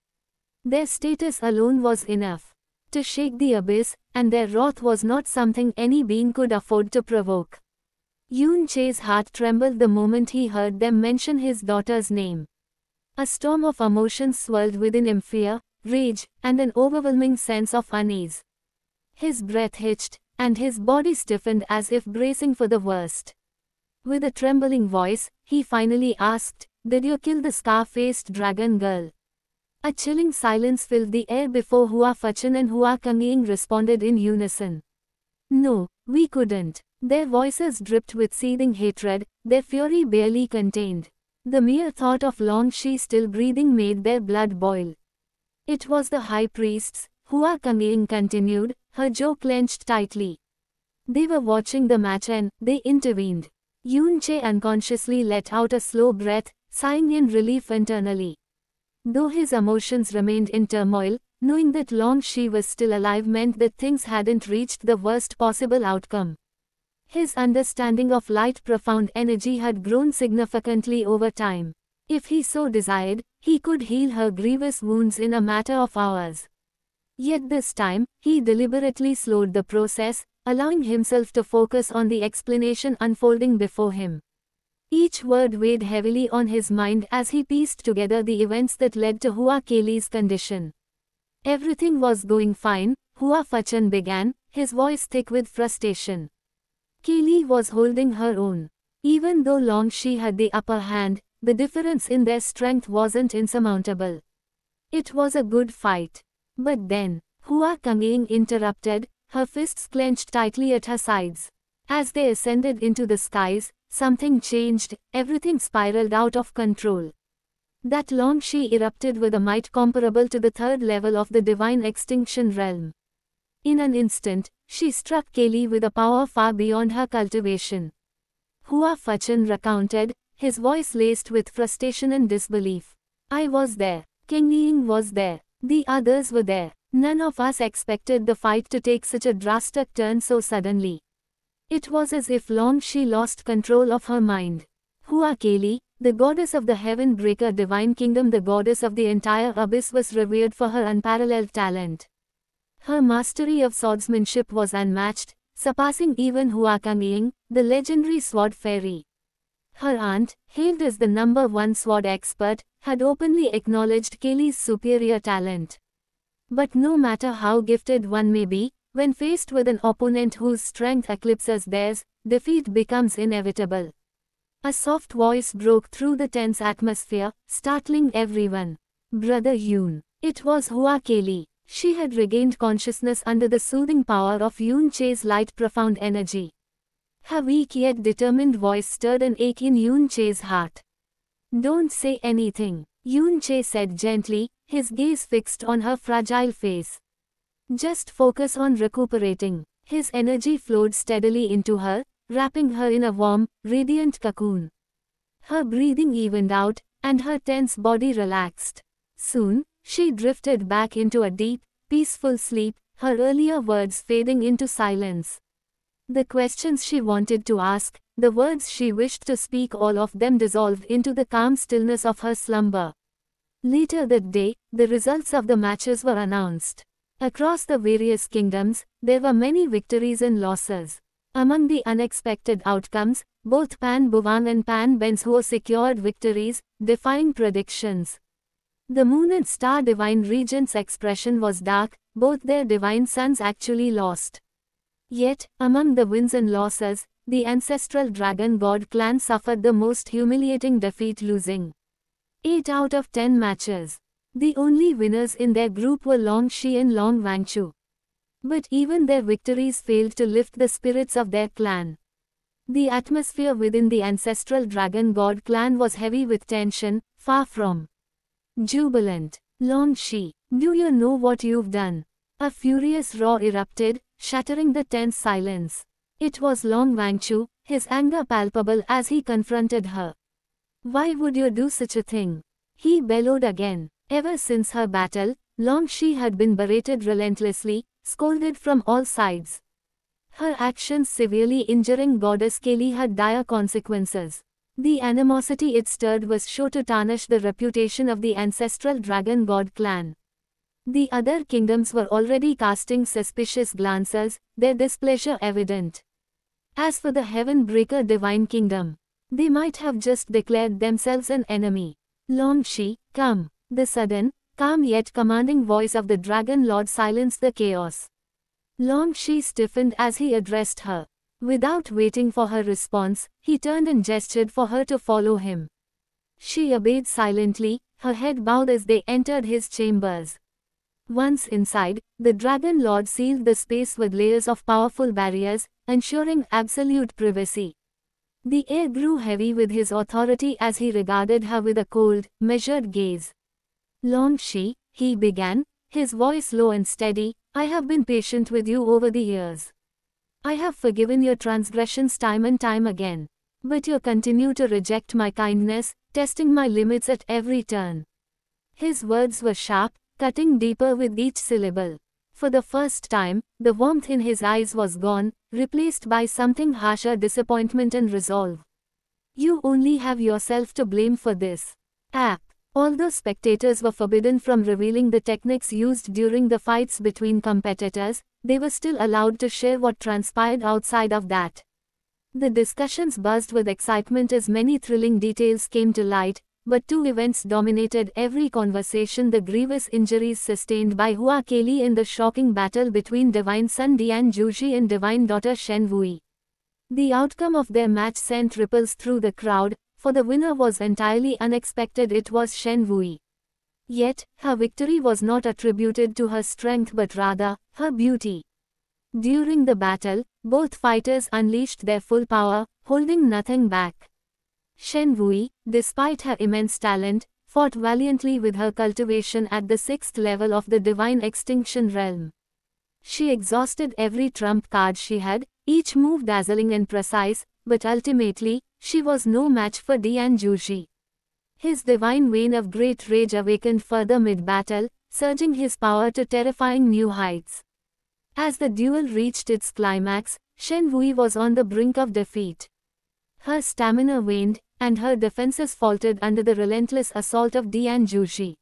Their status alone was enough to shake the abyss, and their wrath was not something any being could afford to provoke. Yoon Che's heart trembled the moment he heard them mention his daughter's name. A storm of emotions swirled within him: fear, rage, and an overwhelming sense of unease. His breath hitched, and his body stiffened as if bracing for the worst. With a trembling voice, he finally asked, "Did you kill the scar-faced dragon girl?" A chilling silence filled the air before Hua Fachan and Hua Kangying responded in unison. "No, we couldn't." Their voices dripped with seething hatred, their fury barely contained. The mere thought of Long Shi still breathing made their blood boil. "It was the high priests," Hua Kangying continued, her jaw clenched tightly. "They were watching the match and they intervened." Yoon Che unconsciously let out a slow breath, sighing in relief internally. Though his emotions remained in turmoil, knowing that Long Shi was still alive meant that things hadn't reached the worst possible outcome. His understanding of light profound energy had grown significantly over time. If he so desired, he could heal her grievous wounds in a matter of hours. Yet this time, he deliberately slowed the process, allowing himself to focus on the explanation unfolding before him. Each word weighed heavily on his mind as he pieced together the events that led to Hua Keli's condition. "Everything was going fine," Hua Fachan began, his voice thick with frustration. Keli was holding her own. Even though Long Shi had the upper hand, the difference in their strength wasn't insurmountable. It was a good fight. But then, Hua Kangying interrupted, her fists clenched tightly at her sides. As they ascended into the skies, something changed, everything spiraled out of control. That Long Shi erupted with a might comparable to the third level of the divine extinction realm. In an instant, she struck Keli with a power far beyond her cultivation. Hua Fachan recounted, his voice laced with frustration and disbelief. "I was there. Kangying was there. The others were there. None of us expected the fight to take such a drastic turn so suddenly. It was as if Long Shi lost control of her mind. Hua Keli, the goddess of the Heaven Breaker divine kingdom, the goddess of the entire abyss, was revered for her unparalleled talent. Her mastery of swordsmanship was unmatched, surpassing even Hua Kangying, the legendary sword fairy. Her aunt, hailed as the #1 sword expert, had openly acknowledged Keli's superior talent. But no matter how gifted one may be, when faced with an opponent whose strength eclipses theirs, defeat becomes inevitable. A soft voice broke through the tense atmosphere, startling everyone. "Brother Yoon." It was Hua Keli. She had regained consciousness under the soothing power of Yoon Che's light profound energy. Her weak yet determined voice stirred an ache in Yoon Che's heart. "Don't say anything," Yoon Che said gently, his gaze fixed on her fragile face. "Just focus on recuperating." His energy flowed steadily into her, wrapping her in a warm, radiant cocoon. Her breathing evened out, and her tense body relaxed. Soon, she drifted back into a deep, peaceful sleep, her earlier words fading into silence. The questions she wanted to ask, the words she wished to speak, all of them dissolved into the calm stillness of her slumber. Later that day, the results of the matches were announced. Across the various kingdoms, there were many victories and losses. Among the unexpected outcomes, both Pan Buvang and Pan Benzhuo secured victories, defying predictions. The Moon and Star Divine Regents' expression was dark, both their divine sons actually lost. Yet, among the wins and losses, the ancestral Dragon God clan suffered the most humiliating defeat, losing 8 out of 10 matches. The only winners in their group were Long Shi and Long Wangchu. But even their victories failed to lift the spirits of their clan. The atmosphere within the ancestral dragon god clan was heavy with tension, far from jubilant. Long Shi, do you know what you've done? A furious roar erupted, shattering the tense silence. It was Long Wangchu, his anger palpable as he confronted her. Why would you do such a thing? He bellowed again. Ever since her battle, Long Shi had been berated relentlessly, scolded from all sides. Her actions severely injuring Goddess Kali had dire consequences. The animosity it stirred was sure to tarnish the reputation of the ancestral dragon god clan. The other kingdoms were already casting suspicious glances, their displeasure evident. As for the Heavenbreaker Divine Kingdom, they might have just declared themselves an enemy. Long Shi, come. The sudden, calm yet commanding voice of the Dragon Lord silenced the chaos. Long Shi stiffened as he addressed her. Without waiting for her response, he turned and gestured for her to follow him. She obeyed silently, her head bowed as they entered his chambers. Once inside, the Dragon Lord sealed the space with layers of powerful barriers, ensuring absolute privacy. The air grew heavy with his authority as he regarded her with a cold, measured gaze. Long Shi, he began, his voice low and steady, I have been patient with you over the years. I have forgiven your transgressions time and time again. But you continue to reject my kindness, testing my limits at every turn. His words were sharp, cutting deeper with each syllable. For the first time, the warmth in his eyes was gone, replaced by something harsher: disappointment and resolve. You only have yourself to blame for this. Although spectators were forbidden from revealing the techniques used during the fights between competitors, they were still allowed to share what transpired outside of that. The discussions buzzed with excitement as many thrilling details came to light, but two events dominated every conversation: the grievous injuries sustained by Hua Keli in the shocking battle between Divine Son Dian Juji and Divine Daughter Shen Wui. The outcome of their match sent ripples through the crowd, for the winner was entirely unexpected: it was Shen Wui. Yet, her victory was not attributed to her strength but rather, her beauty. During the battle, both fighters unleashed their full power, holding nothing back. Shen Wui, despite her immense talent, fought valiantly with her cultivation at the 6th level of the Divine Extinction realm. She exhausted every trump card she had, each move dazzling and precise, but ultimately, she was no match for Dian Juji. His divine vein of great rage awakened further mid-battle, surging his power to terrifying new heights. As the duel reached its climax, Shen Wui was on the brink of defeat. Her stamina waned, and her defenses faltered under the relentless assault of Dian Juji.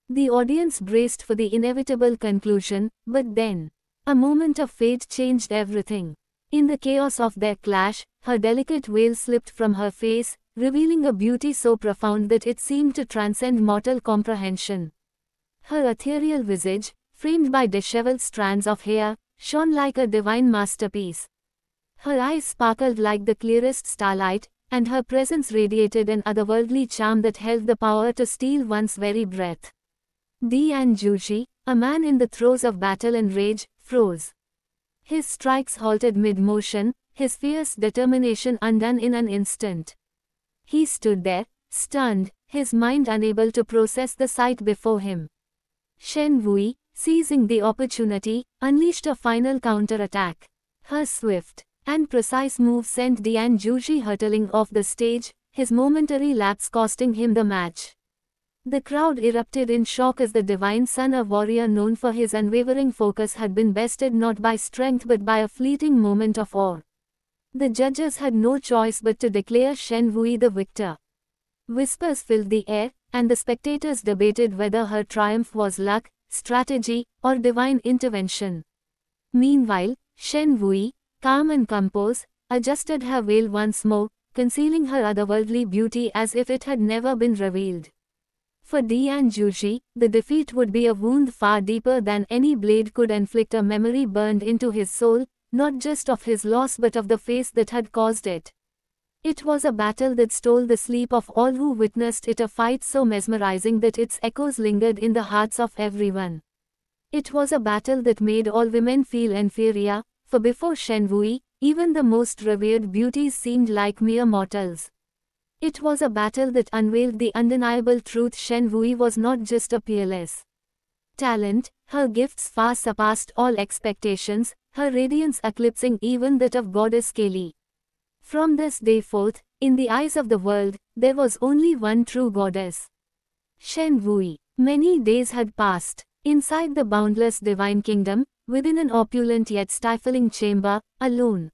The audience braced for the inevitable conclusion, but then, a moment of fate changed everything. In the chaos of their clash, her delicate veil slipped from her face, revealing a beauty so profound that it seemed to transcend mortal comprehension. Her ethereal visage, framed by disheveled strands of hair, shone like a divine masterpiece. Her eyes sparkled like the clearest starlight, and her presence radiated an otherworldly charm that held the power to steal one's very breath. Dian Juji, a man in the throes of battle and rage, froze. His strikes halted mid-motion, his fierce determination undone in an instant. He stood there, stunned, his mind unable to process the sight before him. Shen Wui, seizing the opportunity, unleashed a final counterattack. Her swift and precise move sent Dian Juji hurtling off the stage, his momentary lapse costing him the match. The crowd erupted in shock as the Divine Son, a warrior known for his unwavering focus, had been bested not by strength but by a fleeting moment of awe. The judges had no choice but to declare Shen Wui the victor. Whispers filled the air, and the spectators debated whether her triumph was luck, strategy, or divine intervention. Meanwhile, Shen Wui, calm and composed, adjusted her veil once more, concealing her otherworldly beauty as if it had never been revealed. For Dian Juji, the defeat would be a wound far deeper than any blade could inflict, a memory burned into his soul, not just of his loss but of the face that had caused it. It was a battle that stole the sleep of all who witnessed it, a fight so mesmerizing that its echoes lingered in the hearts of everyone. It was a battle that made all women feel inferior, for before Shen Wui, even the most revered beauties seemed like mere mortals. It was a battle that unveiled the undeniable truth: Shen Wui was not just a peerless talent, her gifts far surpassed all expectations, her radiance eclipsing even that of goddess Kali. From this day forth, in the eyes of the world, there was only one true goddess: Shen Wui. Many days had passed. Inside the boundless divine kingdom, within an opulent yet stifling chamber, a lone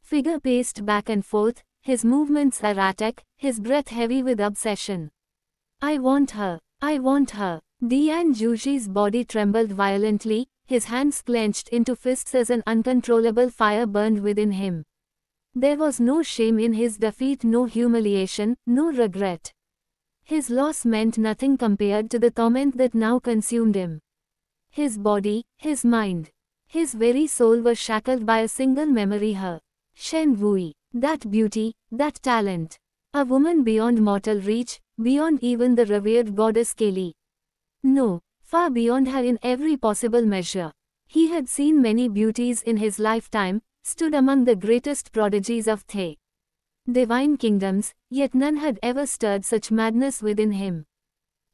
figure paced back and forth, his movements erratic, his breath heavy with obsession. I want her. I want her. Dian Juji's body trembled violently, his hands clenched into fists as an uncontrollable fire burned within him. There was no shame in his defeat, no humiliation, no regret. His loss meant nothing compared to the torment that now consumed him. His body, his mind, his very soul were shackled by a single memory: her. Shen Wui. That beauty, that talent. A woman beyond mortal reach, beyond even the revered goddess Kali. No, far beyond her in every possible measure. He had seen many beauties in his lifetime, stood among the greatest prodigies of the divine kingdoms, yet none had ever stirred such madness within him.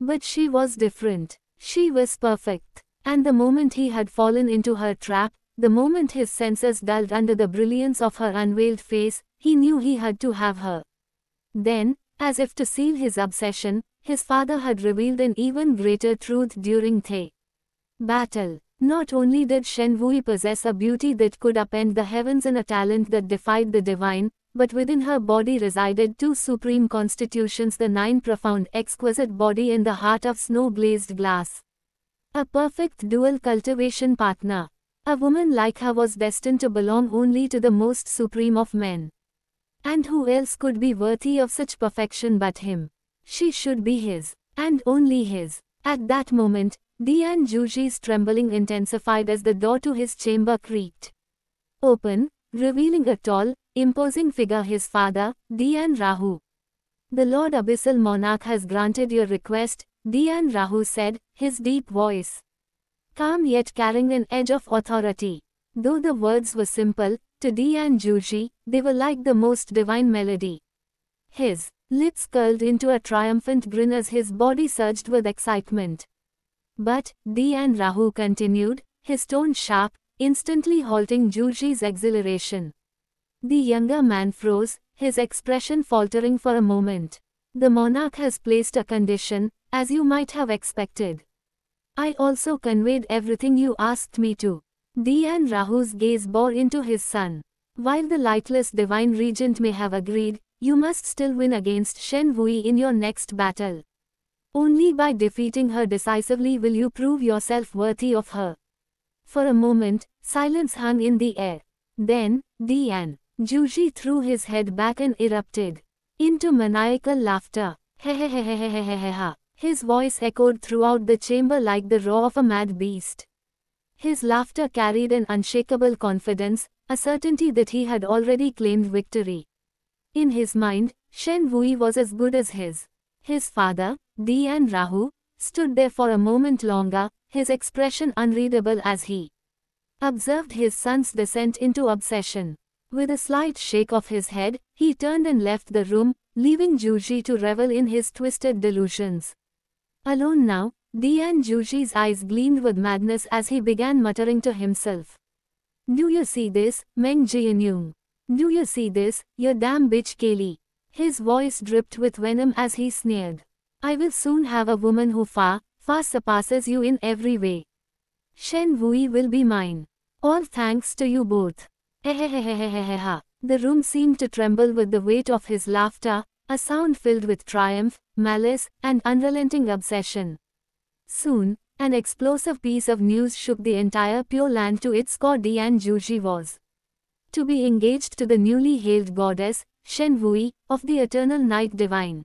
But she was different. She was perfect. And the moment he had fallen into her trap, the moment his senses dulled under the brilliance of her unveiled face, he knew he had to have her. Then, as if to seal his obsession, his father had revealed an even greater truth during the battle. Not only did Shen Wui possess a beauty that could upend the heavens and a talent that defied the divine, but within her body resided two supreme constitutions: the nine profound, exquisite body and the heart of snow-glazed glass. A perfect dual cultivation partner. A woman like her was destined to belong only to the most supreme of men. And who else could be worthy of such perfection but him? She should be his, and only his. At that moment, Dian Juji's trembling intensified as the door to his chamber creaked open, revealing a tall, imposing figure: his father, Dian Rahu. The Lord Abyssal Monarch has granted your request, Dian Rahu said, his deep voice calm yet carrying an edge of authority. Though the words were simple, to Dian Juji, they were like the most divine melody. His lips curled into a triumphant grin as his body surged with excitement. But, Dian Rahu continued, his tone sharp, instantly halting Juji's exhilaration. The younger man froze, his expression faltering for a moment. The monarch has placed a condition, as you might have expected. I also conveyed everything you asked me to. Dian Rahu's gaze bore into his son. While the lightless divine regent may have agreed, you must still win against Shen Wui in your next battle. Only by defeating her decisively will you prove yourself worthy of her. For a moment, silence hung in the air. Then, Dian Juji threw his head back and erupted into maniacal laughter. Heheheheheheheha. His voice echoed throughout the chamber like the roar of a mad beast. His laughter carried an unshakable confidence, a certainty that he had already claimed victory. In his mind, Shen Wui was as good as his. His father, Dian Rahu, stood there for a moment longer, his expression unreadable as he observed his son's descent into obsession. With a slight shake of his head, he turned and left the room, leaving Juji to revel in his twisted delusions. Alone now, Dian Juji's eyes gleamed with madness as he began muttering to himself. Do you see this, Meng Jianyong? Do you see this, you damn bitch Kali? His voice dripped with venom as he sneered. I will soon have a woman who far surpasses you in every way. Shen Wui will be mine. All thanks to you both. Heheheheheheha. The room seemed to tremble with the weight of his laughter, a sound filled with triumph, malice, and unrelenting obsession. Soon, an explosive piece of news shook the entire Pure Land to its core. Dian Juji was to be engaged to the newly hailed goddess, Shen Wui, of the Eternal Night Divine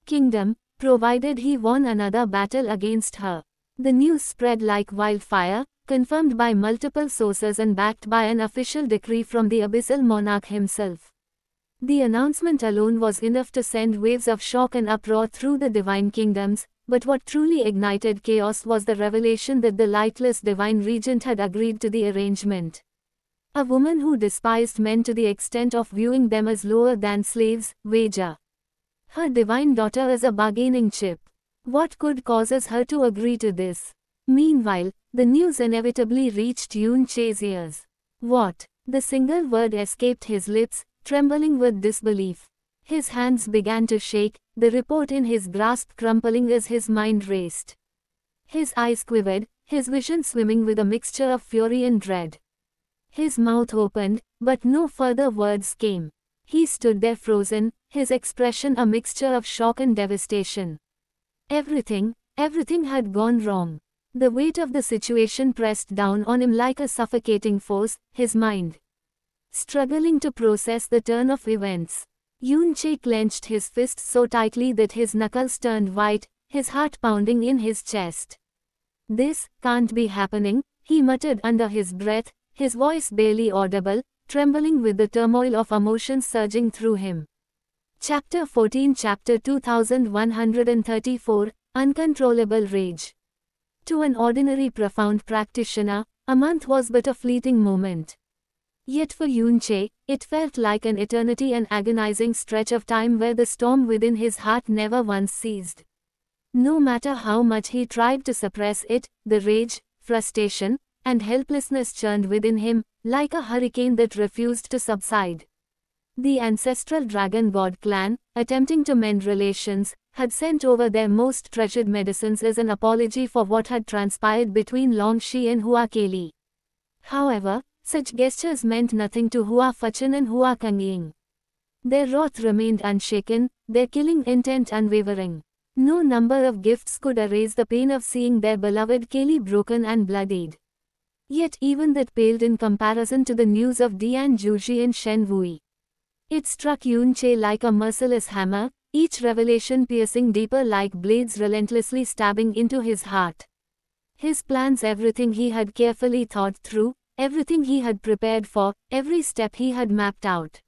Kingdom, provided he won another battle against her. The news spread like wildfire, confirmed by multiple sources and backed by an official decree from the Abyssal Monarch himself. The announcement alone was enough to send waves of shock and uproar through the divine kingdoms, but what truly ignited chaos was the revelation that the lightless divine regent had agreed to the arrangement. A woman who despised men to the extent of viewing them as lower than slaves, wager. Her divine daughter is a bargaining chip. What could causes her to agree to this? Meanwhile, the news inevitably reached Yoon Che's ears. What? The single word escaped his lips, trembling with disbelief. His hands began to shake, the report in his grasp crumpling as his mind raced. His eyes quivered, his vision swimming with a mixture of fury and dread. His mouth opened, but no further words came. He stood there frozen, his expression a mixture of shock and devastation. Everything had gone wrong. The weight of the situation pressed down on him like a suffocating force, his mind struggling to process the turn of events. Yoon Che clenched his fist so tightly that his knuckles turned white, his heart pounding in his chest. This can't be happening, he muttered under his breath, his voice barely audible, trembling with the turmoil of emotions surging through him. Chapter 14 Chapter 2134 Uncontrollable Rage. To an ordinary profound practitioner, a month was but a fleeting moment. Yet for Yoon Che, it felt like an eternity, an agonizing stretch of time where the storm within his heart never once ceased. No matter how much he tried to suppress it, the rage, frustration, and helplessness churned within him, like a hurricane that refused to subside. The ancestral Dragon God clan, attempting to mend relations, had sent over their most treasured medicines as an apology for what had transpired between Long Shi and Hua Keli. However, such gestures meant nothing to Hua Fachin and Hua Kangying. Their wrath remained unshaken, their killing intent unwavering. No number of gifts could erase the pain of seeing their beloved Keli broken and bloodied. Yet even that paled in comparison to the news of Dian Juji and Shen Wui. It struck Yoon Che like a merciless hammer, each revelation piercing deeper like blades relentlessly stabbing into his heart. His plans, everything he had carefully thought through, everything he had prepared for, every step he had mapped out.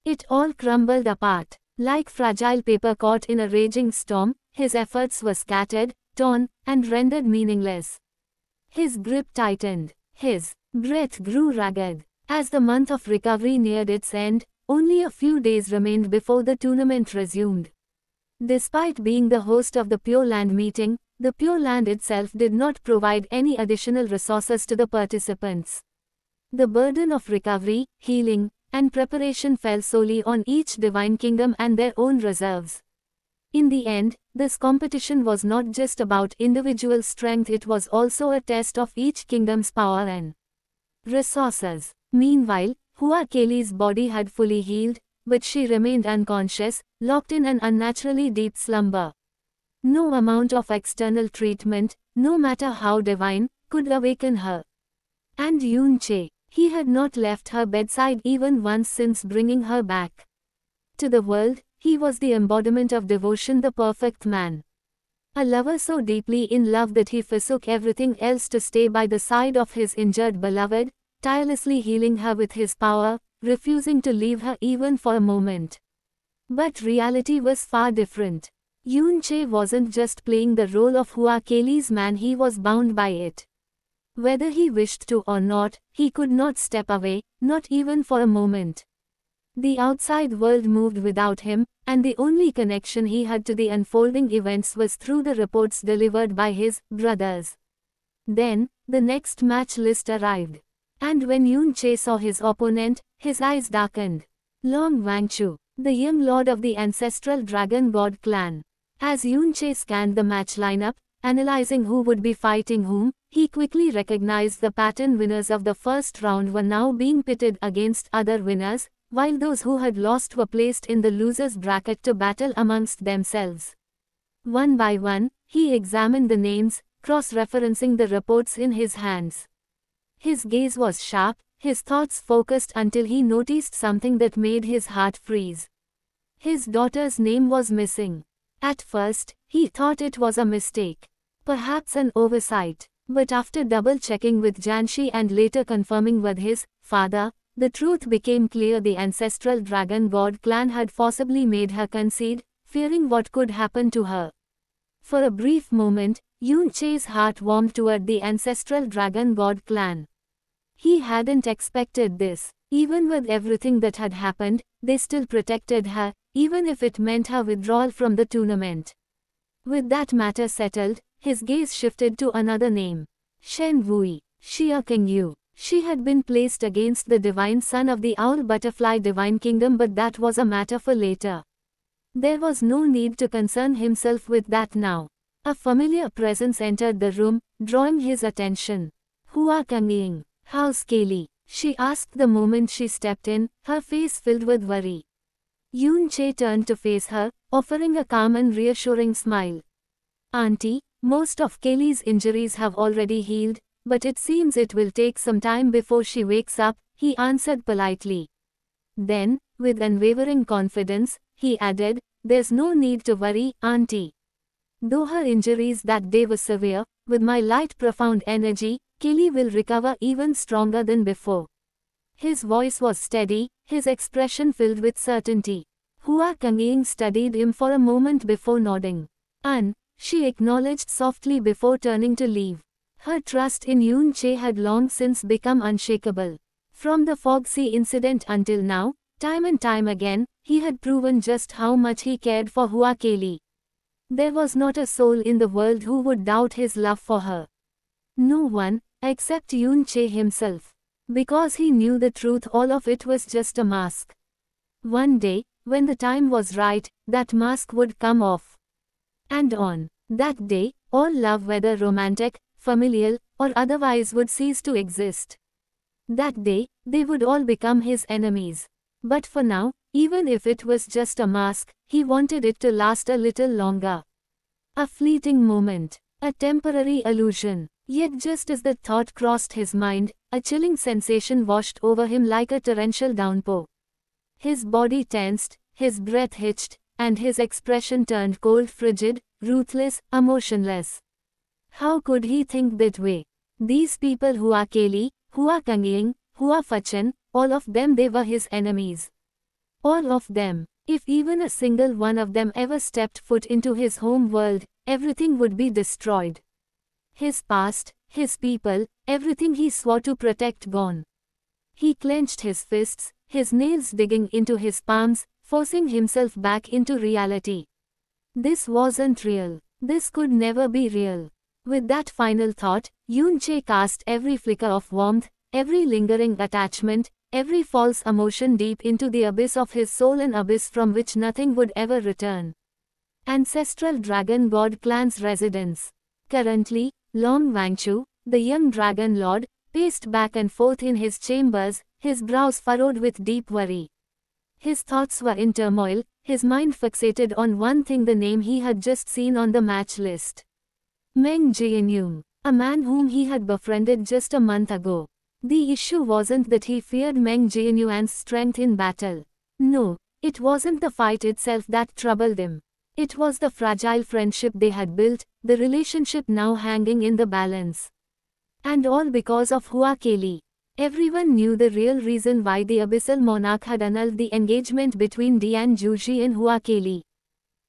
It all crumbled apart. Like fragile paper caught in a raging storm, his efforts were scattered, torn, and rendered meaningless. His grip tightened. His breath grew ragged. As the month of recovery neared its end, only a few days remained before the tournament resumed. Despite being the host of the Pure Land meeting, the Pure Land itself did not provide any additional resources to the participants. The burden of recovery, healing, and preparation fell solely on each divine kingdom and their own reserves. In the end, this competition was not just about individual strength, it was also a test of each kingdom's power and resources. Meanwhile, Hua Keli's body had fully healed, but she remained unconscious, locked in an unnaturally deep slumber. No amount of external treatment, no matter how divine, could awaken her. And Yoon Che, he had not left her bedside even once since bringing her back. To the world, he was the embodiment of devotion, the perfect man. A lover so deeply in love that he forsook everything else to stay by the side of his injured beloved, tirelessly healing her with his power, refusing to leave her even for a moment. But reality was far different. Yoon Che wasn't just playing the role of Hua Keli's man, he was bound by it. Whether he wished to or not, he could not step away, not even for a moment. The outside world moved without him, and the only connection he had to the unfolding events was through the reports delivered by his brothers. Then, the next match list arrived. And when Yoon Che saw his opponent, his eyes darkened. Long Wangchu, the young lord of the ancestral Dragon God clan. As Yoon Che scanned the match lineup, analyzing who would be fighting whom, he quickly recognized the pattern. Winners of the first round were now being pitted against other winners, while those who had lost were placed in the losers bracket to battle amongst themselves. One by one, he examined the names, cross-referencing the reports in his hands. His gaze was sharp, his thoughts focused until he noticed something that made his heart freeze. His daughter's name was missing. At first, he thought it was a mistake. Perhaps an oversight. But after double-checking with Janshi and later confirming with his father, the truth became clear. The ancestral Dragon God clan had forcibly made her concede, fearing what could happen to her. For a brief moment, Yoon Che's heart warmed toward the ancestral Dragon God clan. He hadn't expected this. Even with everything that had happened, they still protected her, even if it meant her withdrawal from the tournament. With that matter settled, his gaze shifted to another name. Shen Wui, Xia Qingyu. She had been placed against the divine son of the owl butterfly divine kingdom, but that was a matter for later. There was no need to concern himself with that now. A familiar presence entered the room, drawing his attention. Hua Kangying, how's Kaylee? She asked the moment she stepped in, her face filled with worry. Yun Che turned to face her, offering a calm and reassuring smile. Auntie, most of Kaylee's injuries have already healed, but it seems it will take some time before she wakes up, he answered politely. Then, with unwavering confidence, he added, there's no need to worry, Auntie. Though her injuries that day were severe, with my light profound energy, Kaylee will recover even stronger than before. His voice was steady, his expression filled with certainty. Hua Kangying studied him for a moment before nodding. She acknowledged softly before turning to leave. Her trust in Yun Che had long since become unshakable. From the Fogsy incident until now, time and time again, he had proven just how much he cared for Hua Kaylee. There was not a soul in the world who would doubt his love for her. No one, except Yun Che himself. Because he knew the truth, all of it was just a mask. One day, when the time was right, that mask would come off. And on that day, all love, whether romantic, familial, or otherwise, would cease to exist. That day, they would all become his enemies. But for now, even if it was just a mask, he wanted it to last a little longer. A fleeting moment, a temporary illusion. Yet just as the thought crossed his mind, a chilling sensation washed over him like a torrential downpour. His body tensed, his breath hitched, and his expression turned cold, frigid, ruthless, emotionless. How could he think that way? These people, Hua Kaylee, Hua Kangying, Hua Fachan, all of them, they were his enemies. All of them. If even a single one of them ever stepped foot into his home world, everything would be destroyed. His past, his people, everything he swore to protect gone. He clenched his fists, his nails digging into his palms, forcing himself back into reality. This wasn't real. This could never be real. With that final thought, Yun Che cast every flicker of warmth, every lingering attachment, every false emotion deep into the abyss of his soul, an abyss from which nothing would ever return. Ancestral Dragon God Clan's residence. Currently, Long Wangchu, the young Dragon Lord, paced back and forth in his chambers, his brows furrowed with deep worry. His thoughts were in turmoil, his mind fixated on one thing, the name he had just seen on the match list. Meng Jianyong, a man whom he had befriended just a month ago. The issue wasn't that he feared Meng Jianyuan's strength in battle. No, it wasn't the fight itself that troubled him. It was the fragile friendship they had built, the relationship now hanging in the balance. And all because of Hua Kaylee. Everyone knew the real reason why the Abyssal Monarch had annulled the engagement between Dian Juji and Hua Kaylee.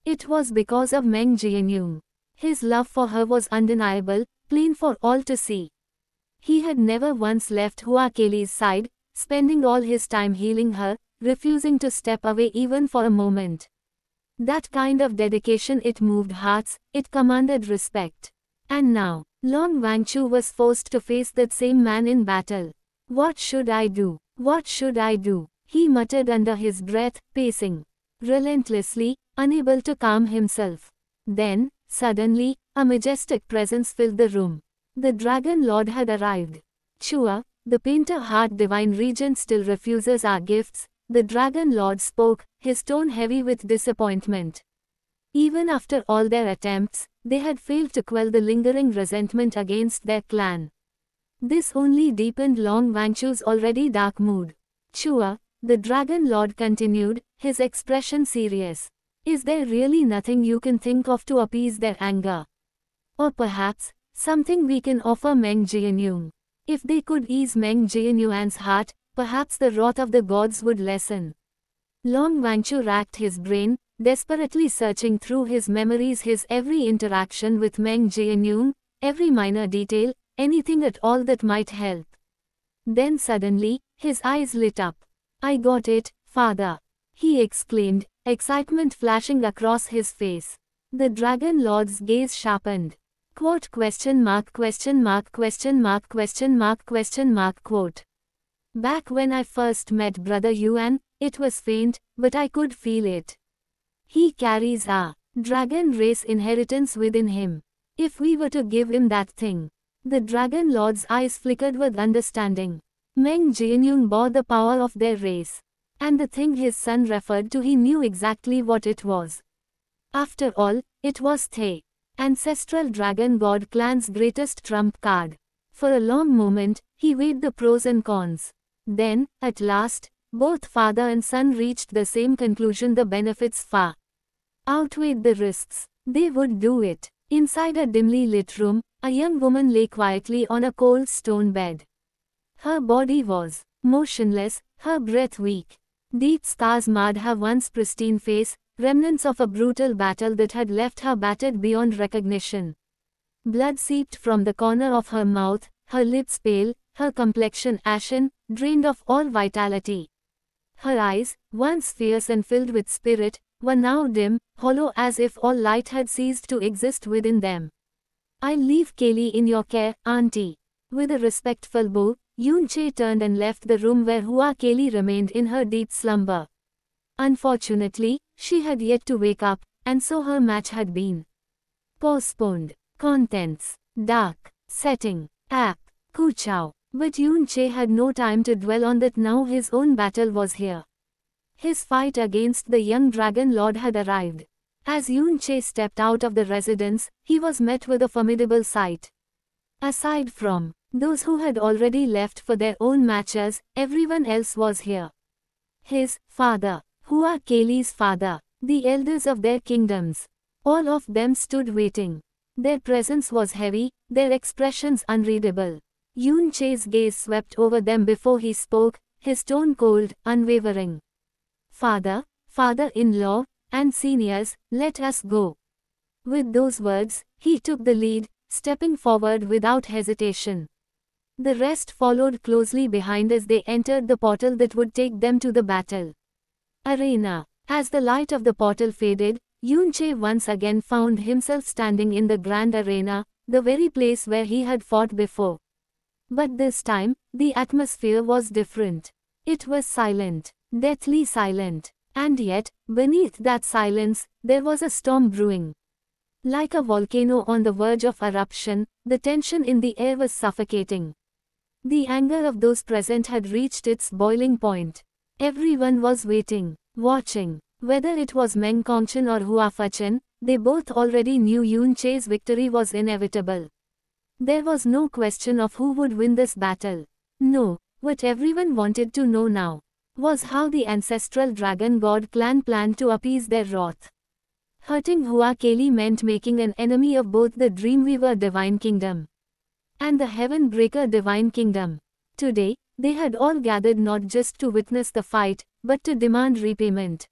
It was because of Meng Jianyong. His love for her was undeniable, plain for all to see. He had never once left Hua Kaylee's side, spending all his time healing her, refusing to step away even for a moment. That kind of dedication, it moved hearts, it commanded respect. And now, Long Wangchu was forced to face that same man in battle. What should I do? What should I do? He muttered under his breath, pacing relentlessly, unable to calm himself. Then, suddenly, a majestic presence filled the room. The Dragon Lord had arrived. Chua, the painter heart divine regent, still refuses our gifts, the Dragon Lord spoke, his tone heavy with disappointment. Even after all their attempts, they had failed to quell the lingering resentment against their clan. This only deepened Long Wangchu's already dark mood. Chua, the Dragon Lord continued, his expression serious. Is there really nothing you can think of to appease their anger? Or perhaps, something we can offer Meng Jianyong? If they could ease Meng Jianyuan's heart, perhaps the wrath of the gods would lessen. Long Wangchu racked his brain, desperately searching through his memories, his every interaction with Meng Jianyong, every minor detail, anything at all that might help. Then suddenly, his eyes lit up. "I got it, father," he exclaimed, excitement flashing across his face. The Dragon Lord's gaze sharpened. Quote question mark question mark question mark question mark question mark quote. "Back when I first met Brother Yuan, it was faint, but I could feel it. He carries a dragon race inheritance within him. If we were to give him that thing." The Dragon Lord's eyes flickered with understanding. Meng Jianyun bore the power of their race. And the thing his son referred to, he knew exactly what it was. After all, it was The ancestral dragon god clan's greatest trump card. For a long moment, he weighed the pros and cons. Then, at last, both father and son reached the same conclusion: the benefits far outweighed the risks. They would do it. Inside a dimly lit room, a young woman lay quietly on a cold stone bed. Her body was motionless, her breath weak. Deep scars marred her once pristine face, remnants of a brutal battle that had left her battered beyond recognition. Blood seeped from the corner of her mouth, her lips pale, her complexion ashen, drained of all vitality. Her eyes, once fierce and filled with spirit, were now dim, hollow, as if all light had ceased to exist within them. "I'll leave Kaylee in your care, auntie." With a respectful bow, Yun-che turned and left the room where Hua Kaylee remained in her deep slumber. Unfortunately, she had yet to wake up, and so her match had been postponed. Contents: dark setting, app, Kuchao. But Yun-che had no time to dwell on that. Now his own battle was here. His fight against the young Dragon Lord had arrived. As Yun-che stepped out of the residence, he was met with a formidable sight. Aside from those who had already left for their own matches, everyone else was here. His father, Hua Kaylee's father, the elders of their kingdoms. All of them stood waiting. Their presence was heavy, their expressions unreadable. Yun-che's gaze swept over them before he spoke, his tone cold, unwavering. "Father, father-in-law, and seniors, let us go." With those words, he took the lead, stepping forward without hesitation. The rest followed closely behind as they entered the portal that would take them to the battle arena. As the light of the portal faded, Yun-che once again found himself standing in the grand arena, the very place where he had fought before. But this time, the atmosphere was different. It was silent, deathly silent. And yet, beneath that silence, there was a storm brewing. Like a volcano on the verge of eruption, the tension in the air was suffocating. The anger of those present had reached its boiling point. Everyone was waiting, watching. Whether it was Meng Kongchen or Hua Fachen, they both already knew Yun-che's victory was inevitable. There was no question of who would win this battle. No, what everyone wanted to know now was how the ancestral dragon god clan planned to appease their wrath. Hurting Hua Kaylee meant making an enemy of both the Dreamweaver Divine Kingdom and the Heaven-breaker Divine Kingdom. Today, they had all gathered not just to witness the fight, but to demand repayment.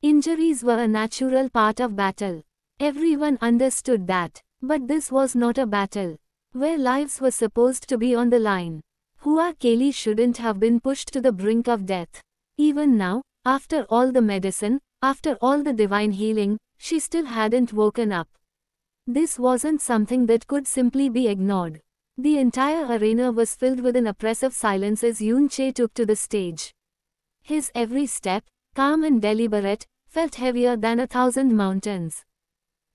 Injuries were a natural part of battle. Everyone understood that. But this was not a battle where lives were supposed to be on the line. Hua Kaylee shouldn't have been pushed to the brink of death. Even now, after all the medicine, after all the divine healing, she still hadn't woken up. This wasn't something that could simply be ignored. The entire arena was filled with an oppressive silence as Yun-che took to the stage. His every step, calm and deliberate, felt heavier than 1,000 mountains.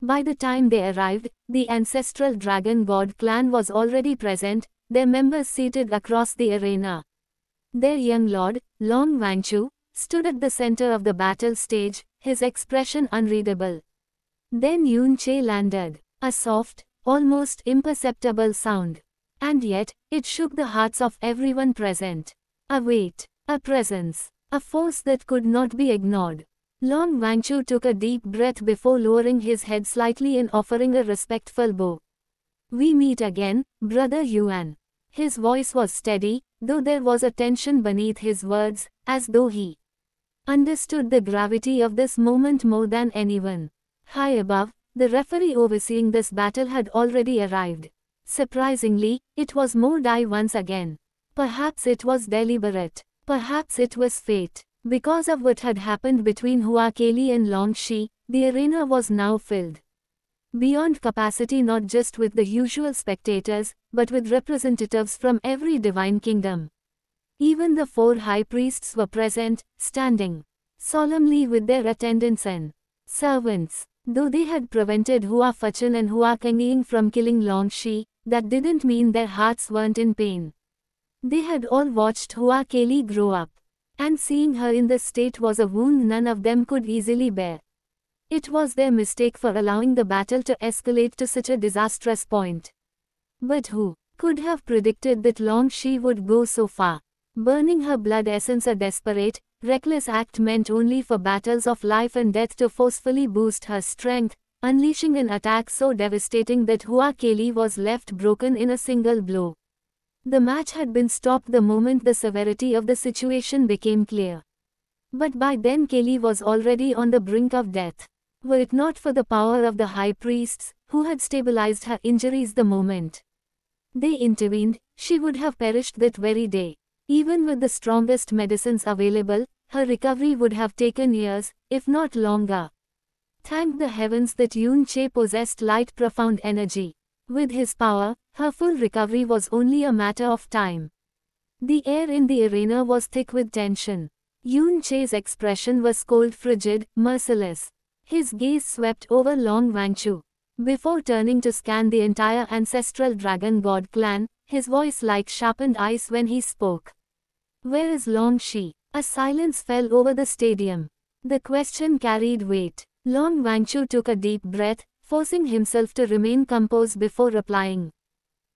By the time they arrived, the ancestral dragon god clan was already present, their members seated across the arena. Their young lord, Long Wangchu, stood at the center of the battle stage, his expression unreadable. Then Yun-che landed, a soft, almost imperceptible sound. And yet, it shook the hearts of everyone present. A weight, a presence, a force that could not be ignored. Long Wangchu took a deep breath before lowering his head slightly and offering a respectful bow. "We meet again, Brother Yuan." His voice was steady, though there was a tension beneath his words, as though he understood the gravity of this moment more than anyone. High above, the referee overseeing this battle had already arrived. Surprisingly, it was Mo Dai once again. Perhaps it was deliberate. Perhaps it was fate. Because of what had happened between Hua Keli and Long Shi, the arena was now filled beyond capacity, not just with the usual spectators, but with representatives from every divine kingdom. Even the 4 high priests were present, standing solemnly with their attendants and servants. Though they had prevented Hua Fachan and Hua Kengying from killing Long Shi, that didn't mean their hearts weren't in pain. They had all watched Hua Keli grow up, and seeing her in this state was a wound none of them could easily bear. It was their mistake for allowing the battle to escalate to such a disastrous point. But who could have predicted that Long Shi would go so far? Burning her blood essence, a desperate, reckless act meant only for battles of life and death to forcefully boost her strength, unleashing an attack so devastating that Hua Keli was left broken in a single blow. The match had been stopped the moment the severity of the situation became clear. But by then Keli was already on the brink of death. Were it not for the power of the high priests, who had stabilized her injuries the moment they intervened, she would have perished that very day. Even with the strongest medicines available, her recovery would have taken years, if not longer. Thank the heavens that Yun Che possessed light, profound energy. With his power, her full recovery was only a matter of time. The air in the arena was thick with tension. Yun Che's expression was cold, frigid, merciless. His gaze swept over Long Wangchu. Before turning to scan the entire ancestral dragon god clan, his voice like sharpened ice when he spoke. "Where is Long Shi?" A silence fell over the stadium. The question carried weight. Long Wangchu took a deep breath, forcing himself to remain composed before replying.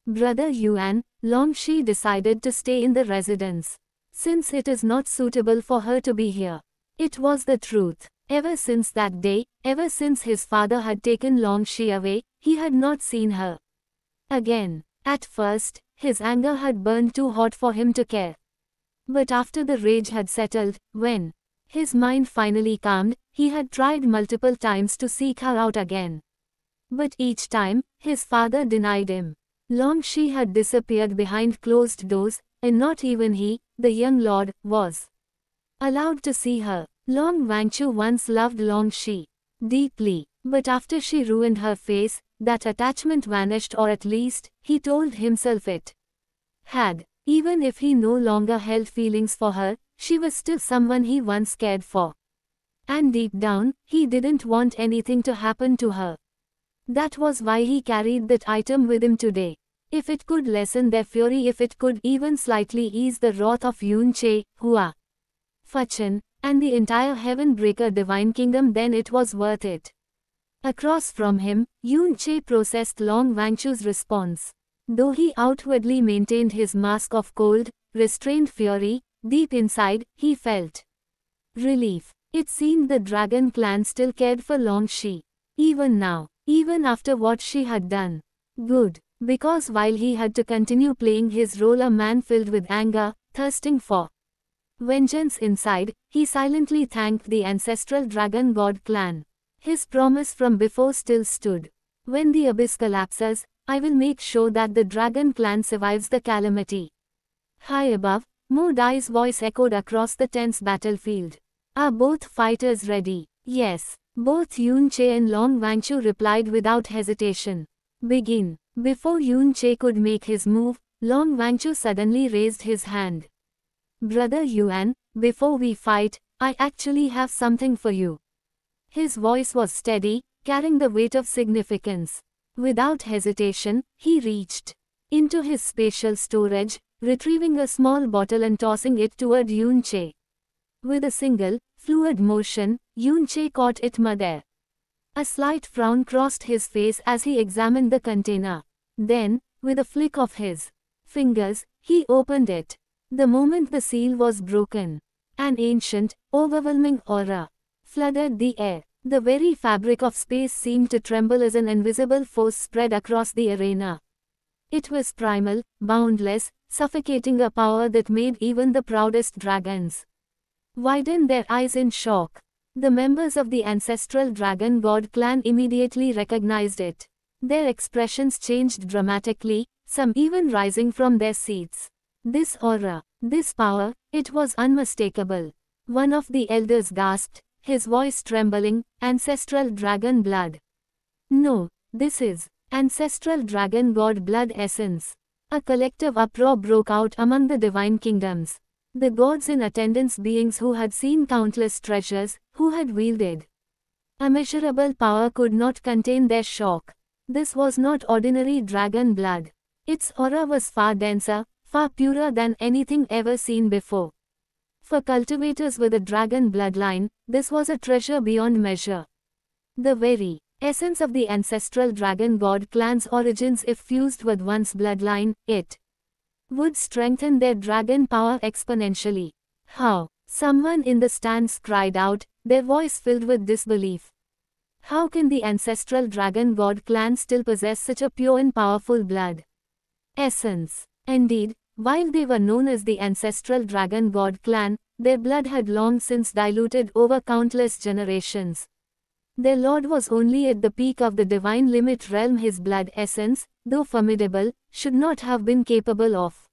"Brother Yuan, Long Shi decided to stay in the residence, since it is not suitable for her to be here." It was the truth. Ever since that day, ever since his father had taken Long Shi away, he had not seen her again. At first, his anger had burned too hot for him to care. But after the rage had settled, when his mind finally calmed, he had tried multiple times to seek her out again. But each time, his father denied him. Long Shi had disappeared behind closed doors, and not even he, the young lord, was allowed to see her. Long Wangchu once loved Long Shi deeply, but after she ruined her face, that attachment vanished, or at least, he told himself it had. Even if he no longer held feelings for her, she was still someone he once cared for. And deep down, he didn't want anything to happen to her. That was why he carried that item with him today. If it could lessen their fury, if it could even slightly ease the wrath of Yun Che, Hua Fachan, and the entire Heaven-Breaker Divine Kingdom, then it was worth it. Across from him, Yun Che processed Long Wangchu's response. Though he outwardly maintained his mask of cold, restrained fury, deep inside, he felt relief. It seemed the Dragon clan still cared for Long Shi. Even now, even after what she had done. Good, because while he had to continue playing his role, a man filled with anger, thirsting for vengeance inside, he silently thanked the ancestral Dragon God clan. His promise from before still stood. When the abyss collapses, I will make sure that the Dragon clan survives the calamity. High above, Mo Dai's voice echoed across the tense battlefield. Are both fighters ready? Yes. Both Yun Che and Long Wangchu replied without hesitation. Begin. Before Yun Che could make his move, Long Wangchu suddenly raised his hand. Brother Yuan, before we fight, I actually have something for you. His voice was steady, carrying the weight of significance. Without hesitation, he reached into his spatial storage, retrieving a small bottle and tossing it toward Yun Che. With a single, fluid motion, Yun Che caught it midair. A slight frown crossed his face as he examined the container. Then, with a flick of his fingers, he opened it. The moment the seal was broken, an ancient, overwhelming aura flooded the air. The very fabric of space seemed to tremble as an invisible force spread across the arena. It was primal, boundless, suffocating, a power that made even the proudest dragons widen their eyes in shock. The members of the ancestral Dragon God clan immediately recognized it. Their expressions changed dramatically, some even rising from their seats. This aura, this power, it was unmistakable. One of the elders gasped, his voice trembling, "Ancestral dragon blood." "No, this is ancestral dragon god blood essence." A collective uproar broke out among the divine kingdoms. The gods in attendance, beings who had seen countless treasures, who had wielded immeasurable power, could not contain their shock. This was not ordinary dragon blood. Its aura was far denser, far purer than anything ever seen before. For cultivators with a dragon bloodline, this was a treasure beyond measure. The very essence of the ancestral dragon god clan's origins, if fused with one's bloodline, it would strengthen their dragon power exponentially. How? Someone in the stands cried out, their voice filled with disbelief. How can the ancestral dragon god clan still possess such a pure and powerful blood essence? Indeed, while they were known as the ancestral dragon god clan, their blood had long since diluted over countless generations. Their lord was only at the peak of the divine limit realm. His blood essence, though formidable, should not have been capable of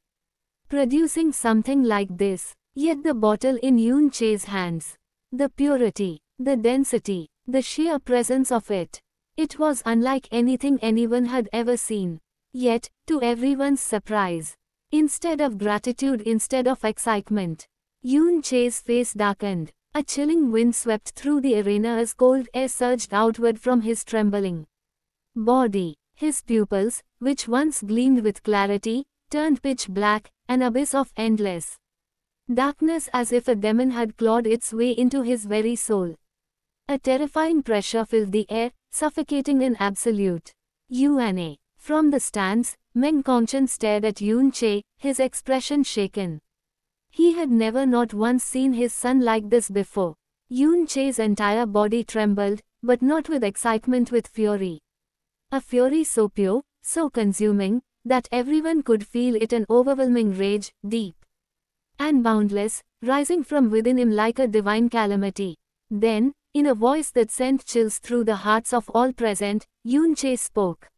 producing something like this. Yet the bottle in Yun Che's hands, the purity, the density, the sheer presence of it. It was unlike anything anyone had ever seen. Yet, to everyone's surprise, instead of gratitude, instead of excitement, Yun Che's face darkened. A chilling wind swept through the arena as cold air surged outward from his trembling body. His pupils, which once gleamed with clarity, turned pitch black, an abyss of endless darkness, as if a demon had clawed its way into his very soul. A terrifying pressure filled the air, suffocating in absolute UNA. From the stands, Meng Kongchen stared at Yun Che, his expression shaken. He had never not once seen his son like this before. Yun Che's entire body trembled, but not with excitement, with fury. A fury so pure, so consuming, that everyone could feel it, an overwhelming rage, deep and boundless, rising from within him like a divine calamity. Then, in a voice that sent chills through the hearts of all present, Yun Che spoke.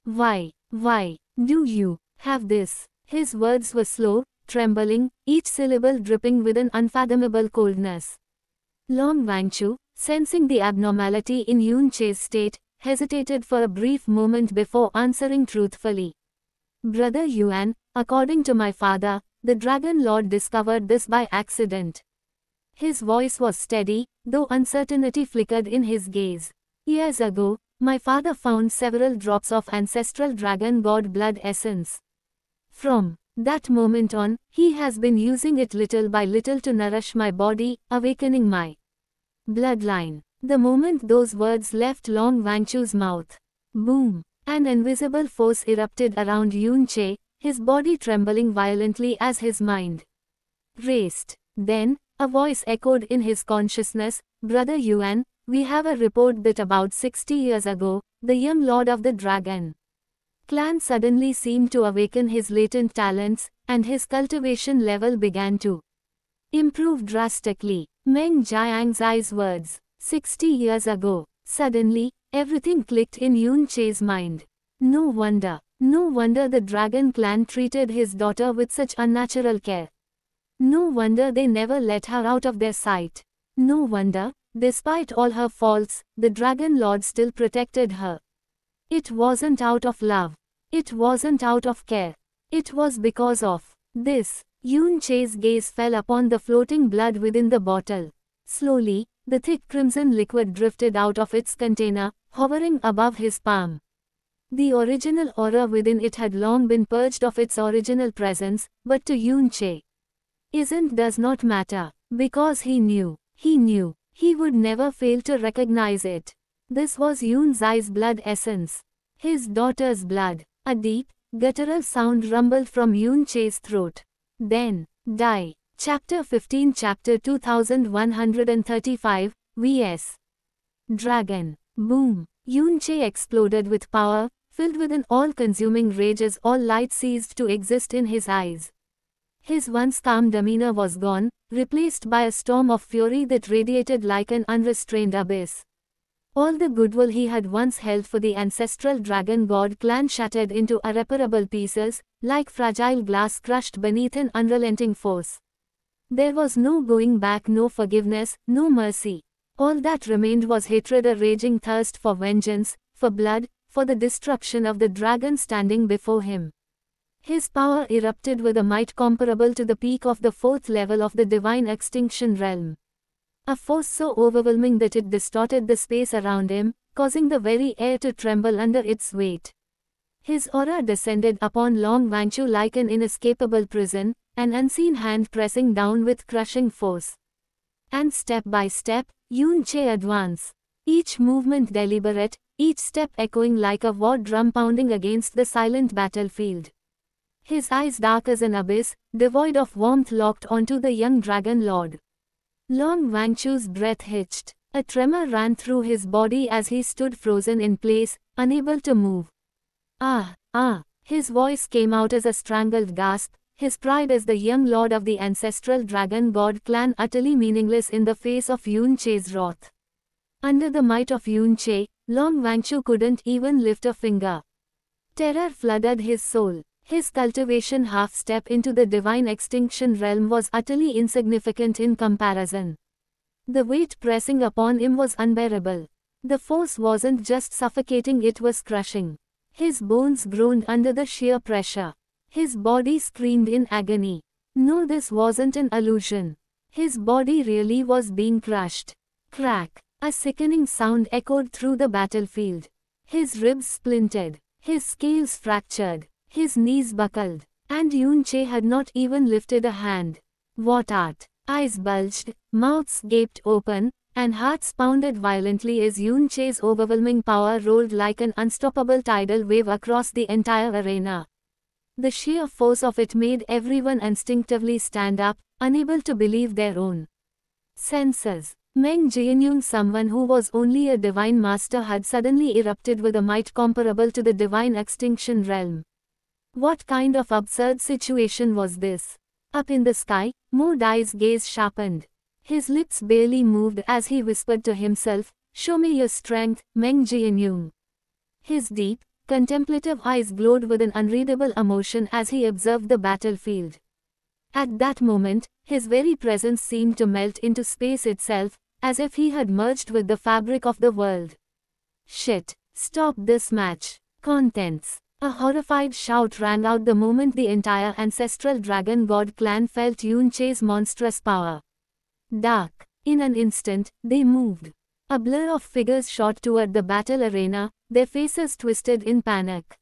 Why do you have this?" His words were slow, trembling, each syllable dripping with an unfathomable coldness. Long Wangchu, sensing the abnormality in Yun Che's state, hesitated for a brief moment before answering truthfully. "Brother Yuan, according to my father, the Dragon Lord discovered this by accident." His voice was steady, though uncertainty flickered in his gaze. "Years ago, my father found several drops of ancestral dragon god blood essence. From that moment on, he has been using it little by little to nourish my body, awakening my bloodline." The moment those words left Long Wangchu's mouth, boom, an invisible force erupted around Yun Che, his body trembling violently as his mind raced. Then, a voice echoed in his consciousness, "Brother Yuan, we have a report that about 60 years ago, the young lord of the dragon clan suddenly seemed to awaken his latent talents, and his cultivation level began to improve drastically." Meng Jiangzai's words, 60 years ago. Suddenly, everything clicked in Yun Che's mind. No wonder the dragon clan treated his daughter with such unnatural care. No wonder they never let her out of their sight. No wonder, despite all her faults, the Dragon Lord still protected her. It wasn't out of love. It wasn't out of care. It was because of this. Yun Che's gaze fell upon the floating blood within the bottle. Slowly, the thick crimson liquid drifted out of its container, hovering above his palm. The original aura within it had long been purged of its original presence, but to Yun Che, does not matter, because he knew, he would never fail to recognize it. This was Yun Zai's blood essence. His daughter's blood. A deep, guttural sound rumbled from Yun Che's throat. Then, die. Chapter 15, Chapter 2135, vs. Dragon. Boom. Yun Che exploded with power, filled with an all-consuming rage as all light ceased to exist in his eyes. His once calm demeanor was gone, replaced by a storm of fury that radiated like an unrestrained abyss. All the goodwill he had once held for the ancestral dragon god clan shattered into irreparable pieces, like fragile glass crushed beneath an unrelenting force. There was no going back, no forgiveness, no mercy. All that remained was hatred, a raging thirst for vengeance, for blood, for the destruction of the dragon standing before him. His power erupted with a might comparable to the peak of the fourth level of the divine extinction realm. A force so overwhelming that it distorted the space around him, causing the very air to tremble under its weight. His aura descended upon Long Wanchu like an inescapable prison, an unseen hand pressing down with crushing force. And step by step, Yun Che advanced. Each movement deliberate, each step echoing like a war drum pounding against the silent battlefield. His eyes dark as an abyss, devoid of warmth, locked onto the young dragon lord. Long Wanchu's breath hitched. A tremor ran through his body as he stood frozen in place, unable to move. Ah, ah, his voice came out as a strangled gasp, his pride as the young lord of the ancestral dragon god clan utterly meaningless in the face of Yun Che's wrath. Under the might of Yun Che, Long Wanchu couldn't even lift a finger. Terror flooded his soul. His cultivation half-step into the divine extinction realm was utterly insignificant in comparison. The weight pressing upon him was unbearable. The force wasn't just suffocating, it was crushing. His bones groaned under the sheer pressure. His body screamed in agony. No, this wasn't an illusion. His body really was being crushed. Crack! A sickening sound echoed through the battlefield. His ribs splintered. His scales fractured. His knees buckled. And Yun Che had not even lifted a hand. What art! Eyes bulged, mouths gaped open, and hearts pounded violently as Yun Che's overwhelming power rolled like an unstoppable tidal wave across the entire arena. The sheer force of it made everyone instinctively stand up, unable to believe their own senses. Meng Jianyong, someone who was only a divine master, had suddenly erupted with a might comparable to the divine extinction realm. What kind of absurd situation was this? Up in the sky, Mo Dai's gaze sharpened. His lips barely moved as he whispered to himself, "Show me your strength, Meng Jianyong." His deep, contemplative eyes glowed with an unreadable emotion as he observed the battlefield. At that moment, his very presence seemed to melt into space itself, as if he had merged with the fabric of the world. "Shit! Stop this match!" Contents. A horrified shout rang out the moment the entire ancestral dragon god clan felt Yun Che's monstrous power. Dark. In an instant, they moved. A blur of figures shot toward the battle arena, their faces twisted in panic.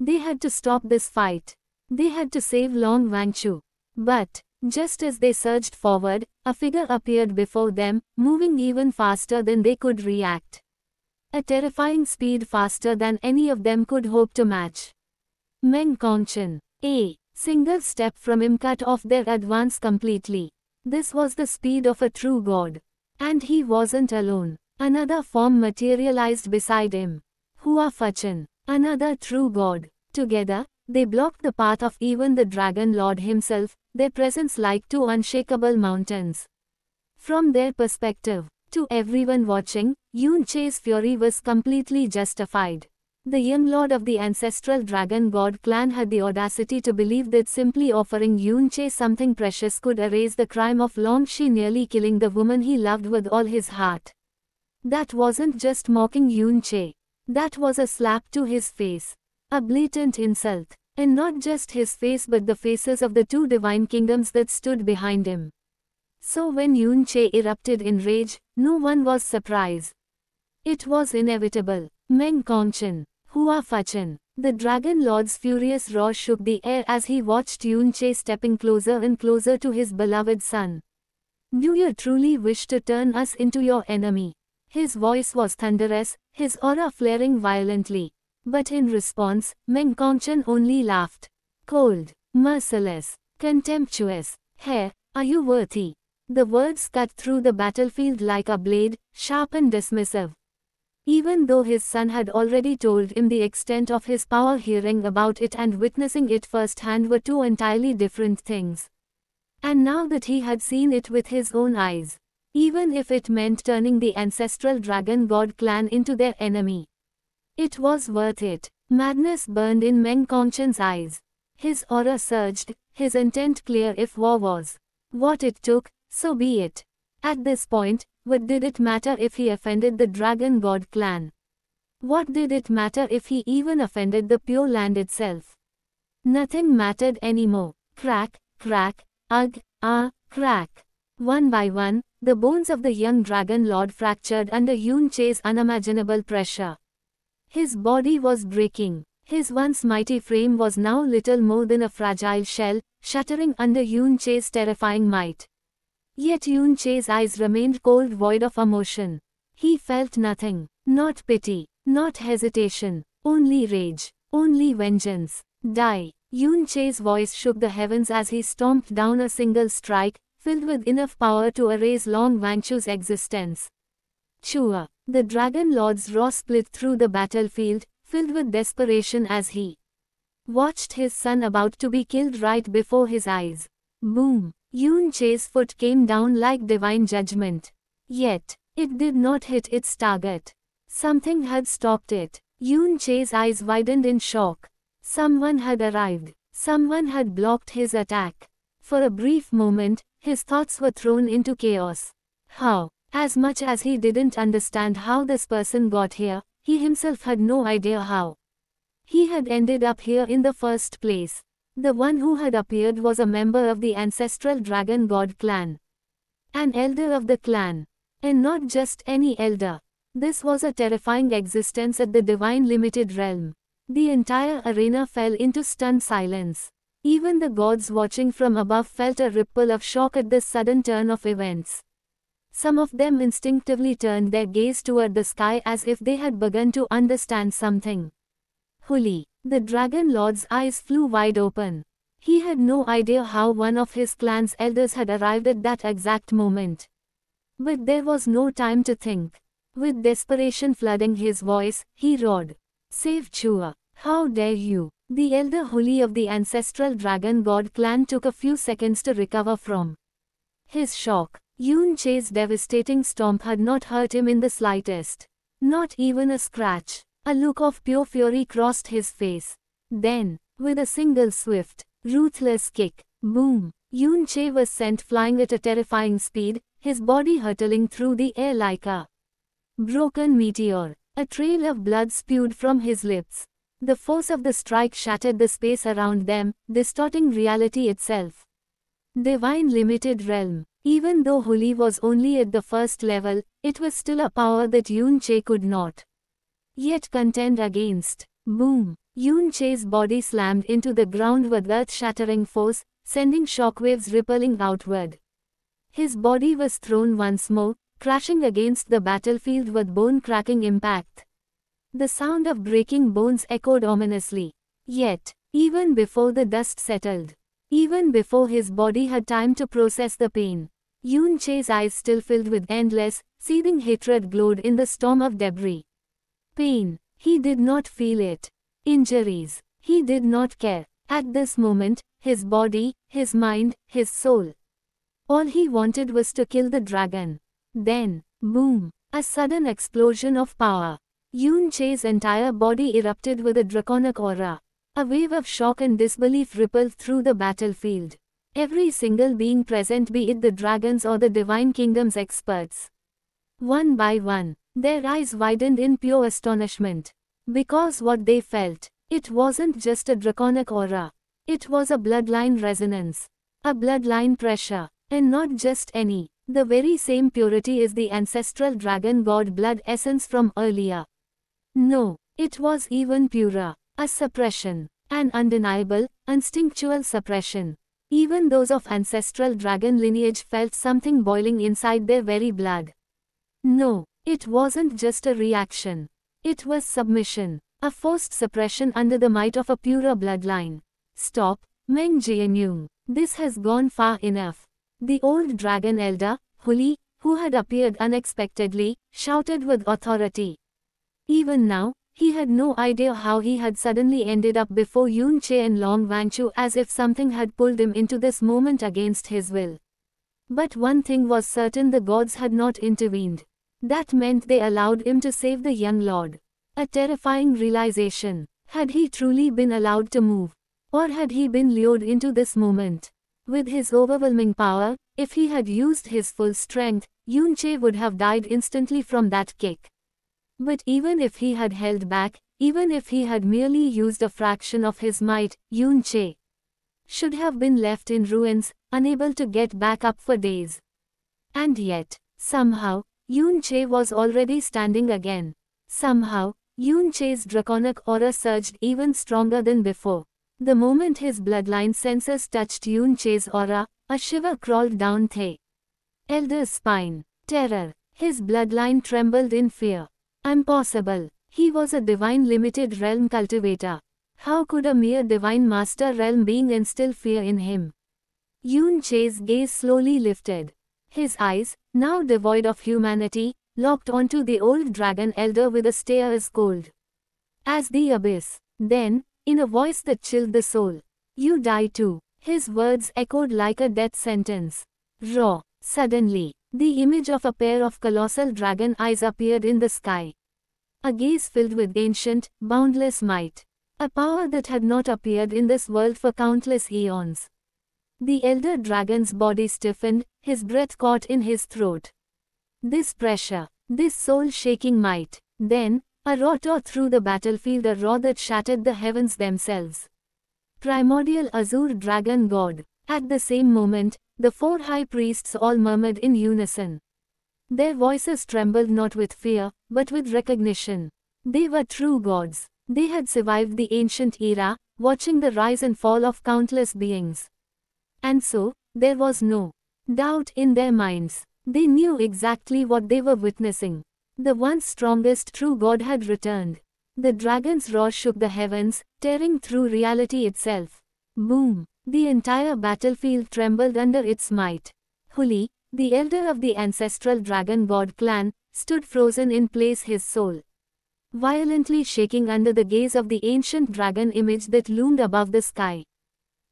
They had to stop this fight. They had to save Long Wanchu. But, just as they surged forward, a figure appeared before them, moving even faster than they could react. A terrifying speed, faster than any of them could hope to match. Meng Kongchen. A single step from him cut off their advance completely. This was the speed of a true god. And he wasn't alone. Another form materialized beside him. Hua Fachan. Another true god. Together, they blocked the path of even the dragon lord himself, their presence like two unshakable mountains. From their perspective, to everyone watching, Yun Che's fury was completely justified. The young lord of the ancestral dragon god clan had the audacity to believe that simply offering Yun Che something precious could erase the crime of Long Shi nearly killing the woman he loved with all his heart. That wasn't just mocking Yun Che. That was a slap to his face. A blatant insult. And not just his face but the faces of the two divine kingdoms that stood behind him. So when Yun Che erupted in rage, no one was surprised. It was inevitable. Meng Kongchen. Hua Fachan. The Dragon Lord's furious roar shook the air as he watched Yun Che stepping closer and closer to his beloved son. "Do you truly wish to turn us into your enemy?" His voice was thunderous, his aura flaring violently. But in response, Meng Kongchen only laughed. "Cold, merciless, contemptuous. Hey, are you worthy?" The words cut through the battlefield like a blade, sharp and dismissive. Even though his son had already told him the extent of his power, hearing about it and witnessing it firsthand were two entirely different things. And now that he had seen it with his own eyes, even if it meant turning the ancestral dragon god clan into their enemy. It was worth it. Madness burned in Meng Qongchen's eyes. His aura surged, his intent clear. If war was what it took, so be it. At this point, what did it matter if he offended the Dragon God clan? What did it matter if he even offended the Pure Land itself? Nothing mattered anymore. Crack, crack, ugh, ah, crack. One by one, the bones of the young Dragon Lord fractured under Yun Che's unimaginable pressure. His body was breaking. His once mighty frame was now little more than a fragile shell, shattering under Yun Che's terrifying might. Yet Yun Che's eyes remained cold, void of emotion. He felt nothing. Not pity, not hesitation, only rage, only vengeance. Die. Yun Che's voice shook the heavens as he stomped down a single strike, filled with enough power to erase Long Wangchu's existence. Chua. The Dragon Lord's roar split through the battlefield, filled with desperation as he watched his son about to be killed right before his eyes. Boom! Yun Che's foot came down like divine judgment. Yet, it did not hit its target. Something had stopped it. Yun Che's eyes widened in shock. Someone had arrived. Someone had blocked his attack. For a brief moment, his thoughts were thrown into chaos. How? As much as he didn't understand how this person got here, he himself had no idea how he had ended up here in the first place. The one who had appeared was a member of the ancestral Dragon God clan. An elder of the clan. And not just any elder. This was a terrifying existence at the Divine Limited Realm. The entire arena fell into stunned silence. Even the gods watching from above felt a ripple of shock at this sudden turn of events. Some of them instinctively turned their gaze toward the sky as if they had begun to understand something. Huli. The Dragon Lord's eyes flew wide open. He had no idea how one of his clan's elders had arrived at that exact moment. But there was no time to think. With desperation flooding his voice, he roared. Save Chua. How dare you? The elder Huli of the ancestral Dragon God clan took a few seconds to recover from his shock. Yun Che's devastating stomp had not hurt him in the slightest. Not even a scratch. A look of pure fury crossed his face. Then, with a single swift, ruthless kick, boom, Yun Che was sent flying at a terrifying speed, his body hurtling through the air like a broken meteor. A trail of blood spewed from his lips. The force of the strike shattered the space around them, distorting reality itself. Divine Limited Realm. Even though Huli was only at the first level, it was still a power that Yun Che could not yet contend against. Boom! Yun Che's body slammed into the ground with earth-shattering force, sending shockwaves rippling outward. His body was thrown once more, crashing against the battlefield with bone-cracking impact. The sound of breaking bones echoed ominously. Yet, even before the dust settled, even before his body had time to process the pain, Yun Che's eyes still filled with endless, seething hatred glowed in the storm of debris. Pain. He did not feel it. Injuries. He did not care. At this moment, his body, his mind, his soul. All he wanted was to kill the dragon. Then, boom, a sudden explosion of power. Yun Che's entire body erupted with a draconic aura. A wave of shock and disbelief rippled through the battlefield. Every single being present, be it the dragons or the Divine Kingdom's experts, one by one, their eyes widened in pure astonishment. Because what they felt, it wasn't just a draconic aura. It was a bloodline resonance. A bloodline pressure. And not just any. The very same purity is the ancestral dragon god blood essence from earlier. No, it was even purer. A suppression. An undeniable, instinctual suppression. Even those of ancestral dragon lineage felt something boiling inside their very blood. No, it wasn't just a reaction. It was submission. A forced suppression under the might of a purer bloodline. Stop, Meng Jianyong. This has gone far enough. The old dragon elder, Huli, who had appeared unexpectedly, shouted with authority. Even now, he had no idea how he had suddenly ended up before Yun Che and Long Wangchu, as if something had pulled him into this moment against his will. But one thing was certain: the gods had not intervened. That meant they allowed him to save the young lord. A terrifying realization. Had he truly been allowed to move? Or had he been lured into this moment? With his overwhelming power, if he had used his full strength, Yunche would have died instantly from that kick. But even if he had held back, even if he had merely used a fraction of his might, Yunche should have been left in ruins, unable to get back up for days. And yet, somehow, Yunche was already standing again. Somehow, Yunche's draconic aura surged even stronger than before. The moment his bloodline sensors touched Yunche's aura, a shiver crawled down the elder's spine. Terror. His bloodline trembled in fear. Impossible. He was a divine limited realm cultivator. How could a mere divine master realm being instill fear in him? Yunche's gaze slowly lifted. His eyes, now devoid of humanity, locked onto the old dragon elder with a stare as cold as the abyss. Then, in a voice that chilled the soul, "You die too." His words echoed like a death sentence. Raw. Suddenly, the image of a pair of colossal dragon eyes appeared in the sky. A gaze filled with ancient, boundless might. A power that had not appeared in this world for countless eons. The elder dragon's body stiffened, his breath caught in his throat. This pressure, this soul-shaking might. Then, a roar tore through the battlefield, a roar that shattered the heavens themselves. Primordial Azure Dragon God. At the same moment, the four high priests all murmured in unison. Their voices trembled not with fear, but with recognition. They were true gods. They had survived the ancient era, watching the rise and fall of countless beings. And so, there was no doubt in their minds. They knew exactly what they were witnessing. The once strongest true god had returned. The dragon's roar shook the heavens, tearing through reality itself. Boom! The entire battlefield trembled under its might. Huli, the elder of the ancestral dragon god clan, stood frozen in place, his soul violently shaking under the gaze of the ancient dragon image that loomed above the sky.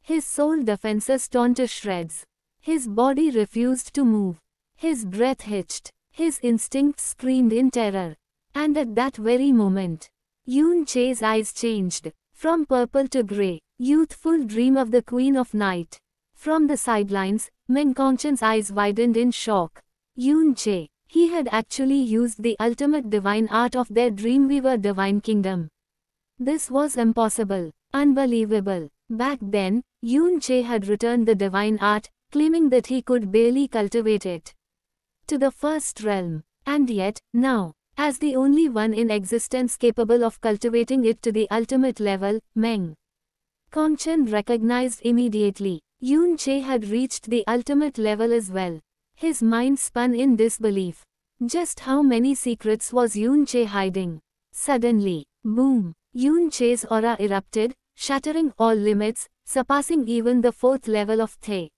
His soul defenses torn to shreds. His body refused to move. His breath hitched. His instincts screamed in terror. And at that very moment, Yunche's eyes changed. From purple to grey, youthful dream of the Queen of Night. From the sidelines, Meng Qingchen's eyes widened in shock. Yunche, he had actually used the ultimate divine art of their Dreamweaver divine kingdom. This was impossible, unbelievable. Back then, Yunche had returned the divine art, claiming that he could barely cultivate it to the first realm. And yet, now, as the only one in existence capable of cultivating it to the ultimate level, Meng Qingchen recognized immediately. Yunche had reached the ultimate level as well. His mind spun in disbelief. Just how many secrets was Yunche hiding? Suddenly, boom! Yunche's aura erupted, shattering all limits, surpassing even the fourth level of the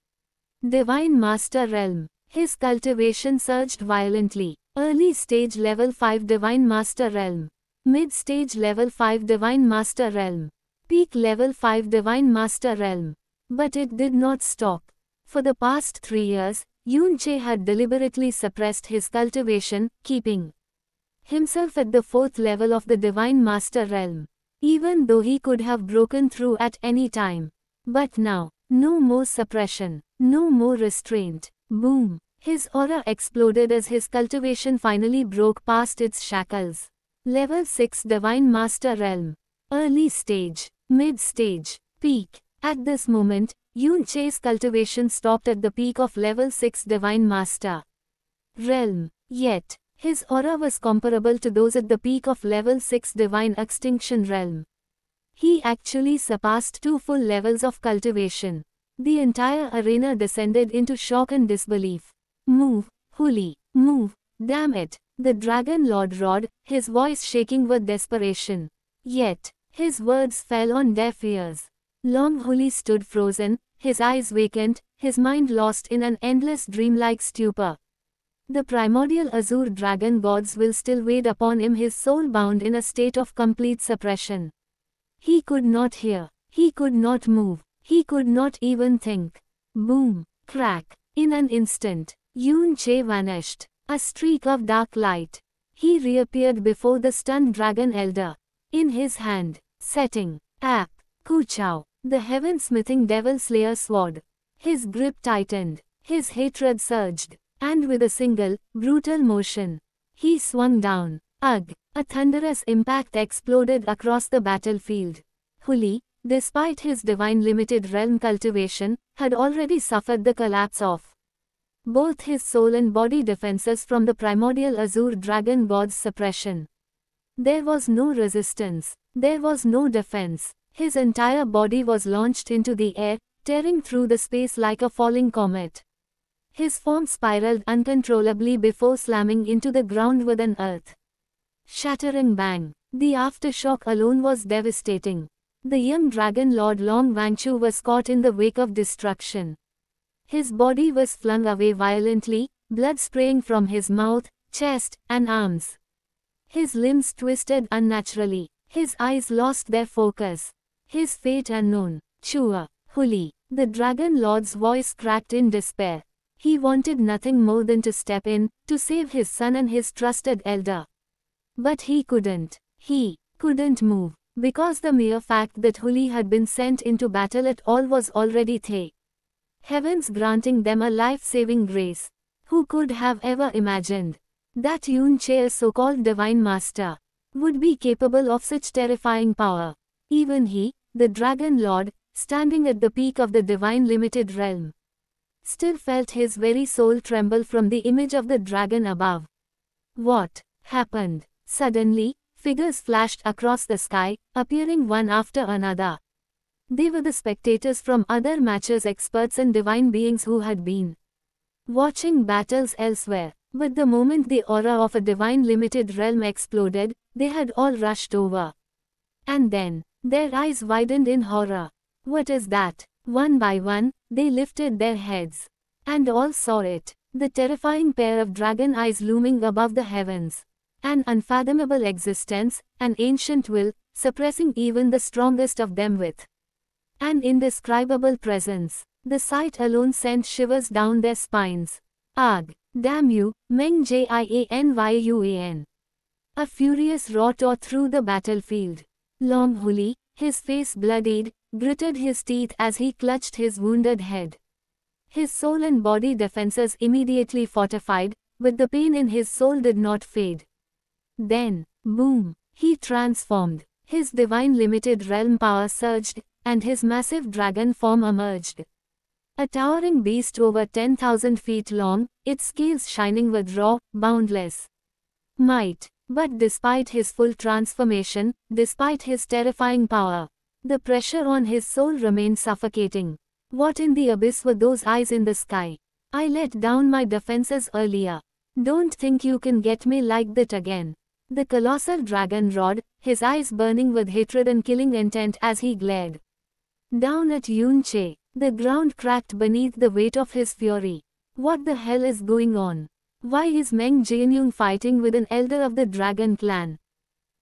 Divine Master Realm. His cultivation surged violently. Early stage level 5 Divine Master Realm. Mid stage level 5 Divine Master Realm. Peak level 5 Divine Master Realm. But it did not stop. For the past 3 years, Yunche had deliberately suppressed his cultivation, keeping himself at the fourth level of the Divine Master Realm. Even though he could have broken through at any time. But now, no more suppression, no more restraint. Boom! His aura exploded as his cultivation finally broke past its shackles. Level 6 Divine Master Realm. Early stage, mid stage, peak. At this moment, Yunche's cultivation stopped at the peak of level 6 Divine Master Realm. Yet, his aura was comparable to those at the peak of level 6 Divine Extinction Realm. He actually surpassed 2 full levels of cultivation. The entire arena descended into shock and disbelief. "Move, Huli, move, damn it!" The Dragon Lord roared, his voice shaking with desperation. Yet, his words fell on deaf ears. Long Huli stood frozen, his eyes vacant, his mind lost in an endless dreamlike stupor. The primordial Azure Dragon gods will still wait upon him, his soul bound in a state of complete suppression. He could not hear. He could not move. He could not even think. Boom! Crack! In an instant, Yoon Che vanished. A streak of dark light. He reappeared before the stunned dragon elder. In his hand, setting, Ap, Kuchao, the heaven-smithing devil slayer sword. His grip tightened, his hatred surged, and with a single, brutal motion, he swung down. Ugh! A thunderous impact exploded across the battlefield. Huli, despite his divine limited realm cultivation, had already suffered the collapse of both his soul and body defenses from the primordial azure dragon god's suppression. There was no resistance. There was no defense. His entire body was launched into the air, tearing through the space like a falling comet. His form spiraled uncontrollably before slamming into the ground with an earth-shattering bang. The aftershock alone was devastating. The young dragon lord Long Wangchu was caught in the wake of destruction. His body was flung away violently, blood spraying from his mouth, chest, and arms. His limbs twisted unnaturally. His eyes lost their focus. His fate unknown. Chua, Huli. The dragon lord's voice cracked in despair. He wanted nothing more than to step in, to save his son and his trusted elder. But he couldn't. He couldn't move, because the mere fact that Huli had been sent into battle at all was already the heavens granting them a life-saving grace. Who could have ever imagined that Yoon Che, a so-called divine master, would be capable of such terrifying power? Even he, the dragon lord, standing at the peak of the divine limited realm, still felt his very soul tremble from the image of the dragon above. What happened? Suddenly, figures flashed across the sky, appearing one after another. They were the spectators from other matches, experts and divine beings who had been watching battles elsewhere. But the moment the aura of a divine limited realm exploded, they had all rushed over. And then, their eyes widened in horror. What is that? One by one, they lifted their heads. And all saw it. The terrifying pair of dragon eyes looming above the heavens. An unfathomable existence, an ancient will, suppressing even the strongest of them with an indescribable presence. The sight alone sent shivers down their spines. Ugh! Damn you, Meng Jianyuan! A furious roar tore through the battlefield. Long Huli, his face bloodied, gritted his teeth as he clutched his wounded head. His soul and body defenses immediately fortified, but the pain in his soul did not fade. Then, boom! He transformed. His divine limited realm power surged, and his massive dragon form emerged. A towering beast over 10,000 feet long, its scales shining with raw, boundless might. But despite his full transformation, despite his terrifying power, the pressure on his soul remained suffocating. What in the abyss were those eyes in the sky? I let down my defenses earlier. Don't think you can get me like that again. The colossal dragon roared, his eyes burning with hatred and killing intent as he glared down at Yoon Che. The ground cracked beneath the weight of his fury. What the hell is going on? Why is Meng Jianyong fighting with an elder of the dragon clan?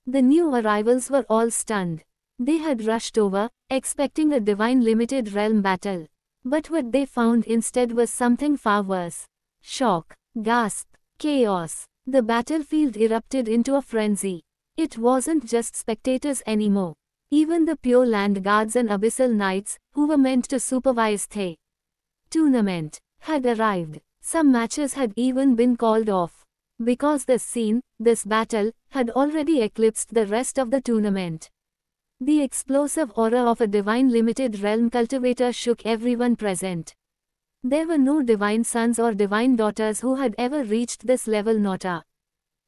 The new arrivals were all stunned. They had rushed over, expecting a divine limited realm battle. But what they found instead was something far worse. Shock, gasp, chaos. The battlefield erupted into a frenzy. It wasn't just spectators anymore. Even the Pure Land Guards and Abyssal Knights, who were meant to supervise the tournament, had arrived. Some matches had even been called off. Because this battle, had already eclipsed the rest of the tournament. The explosive aura of a divine limited realm cultivator shook everyone present. There were no divine sons or divine daughters who had ever reached this level, not a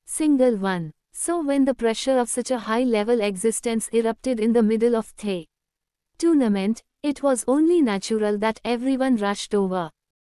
single one. So when the pressure of such a high-level existence erupted in the middle of the tournament, it was only natural that everyone rushed over.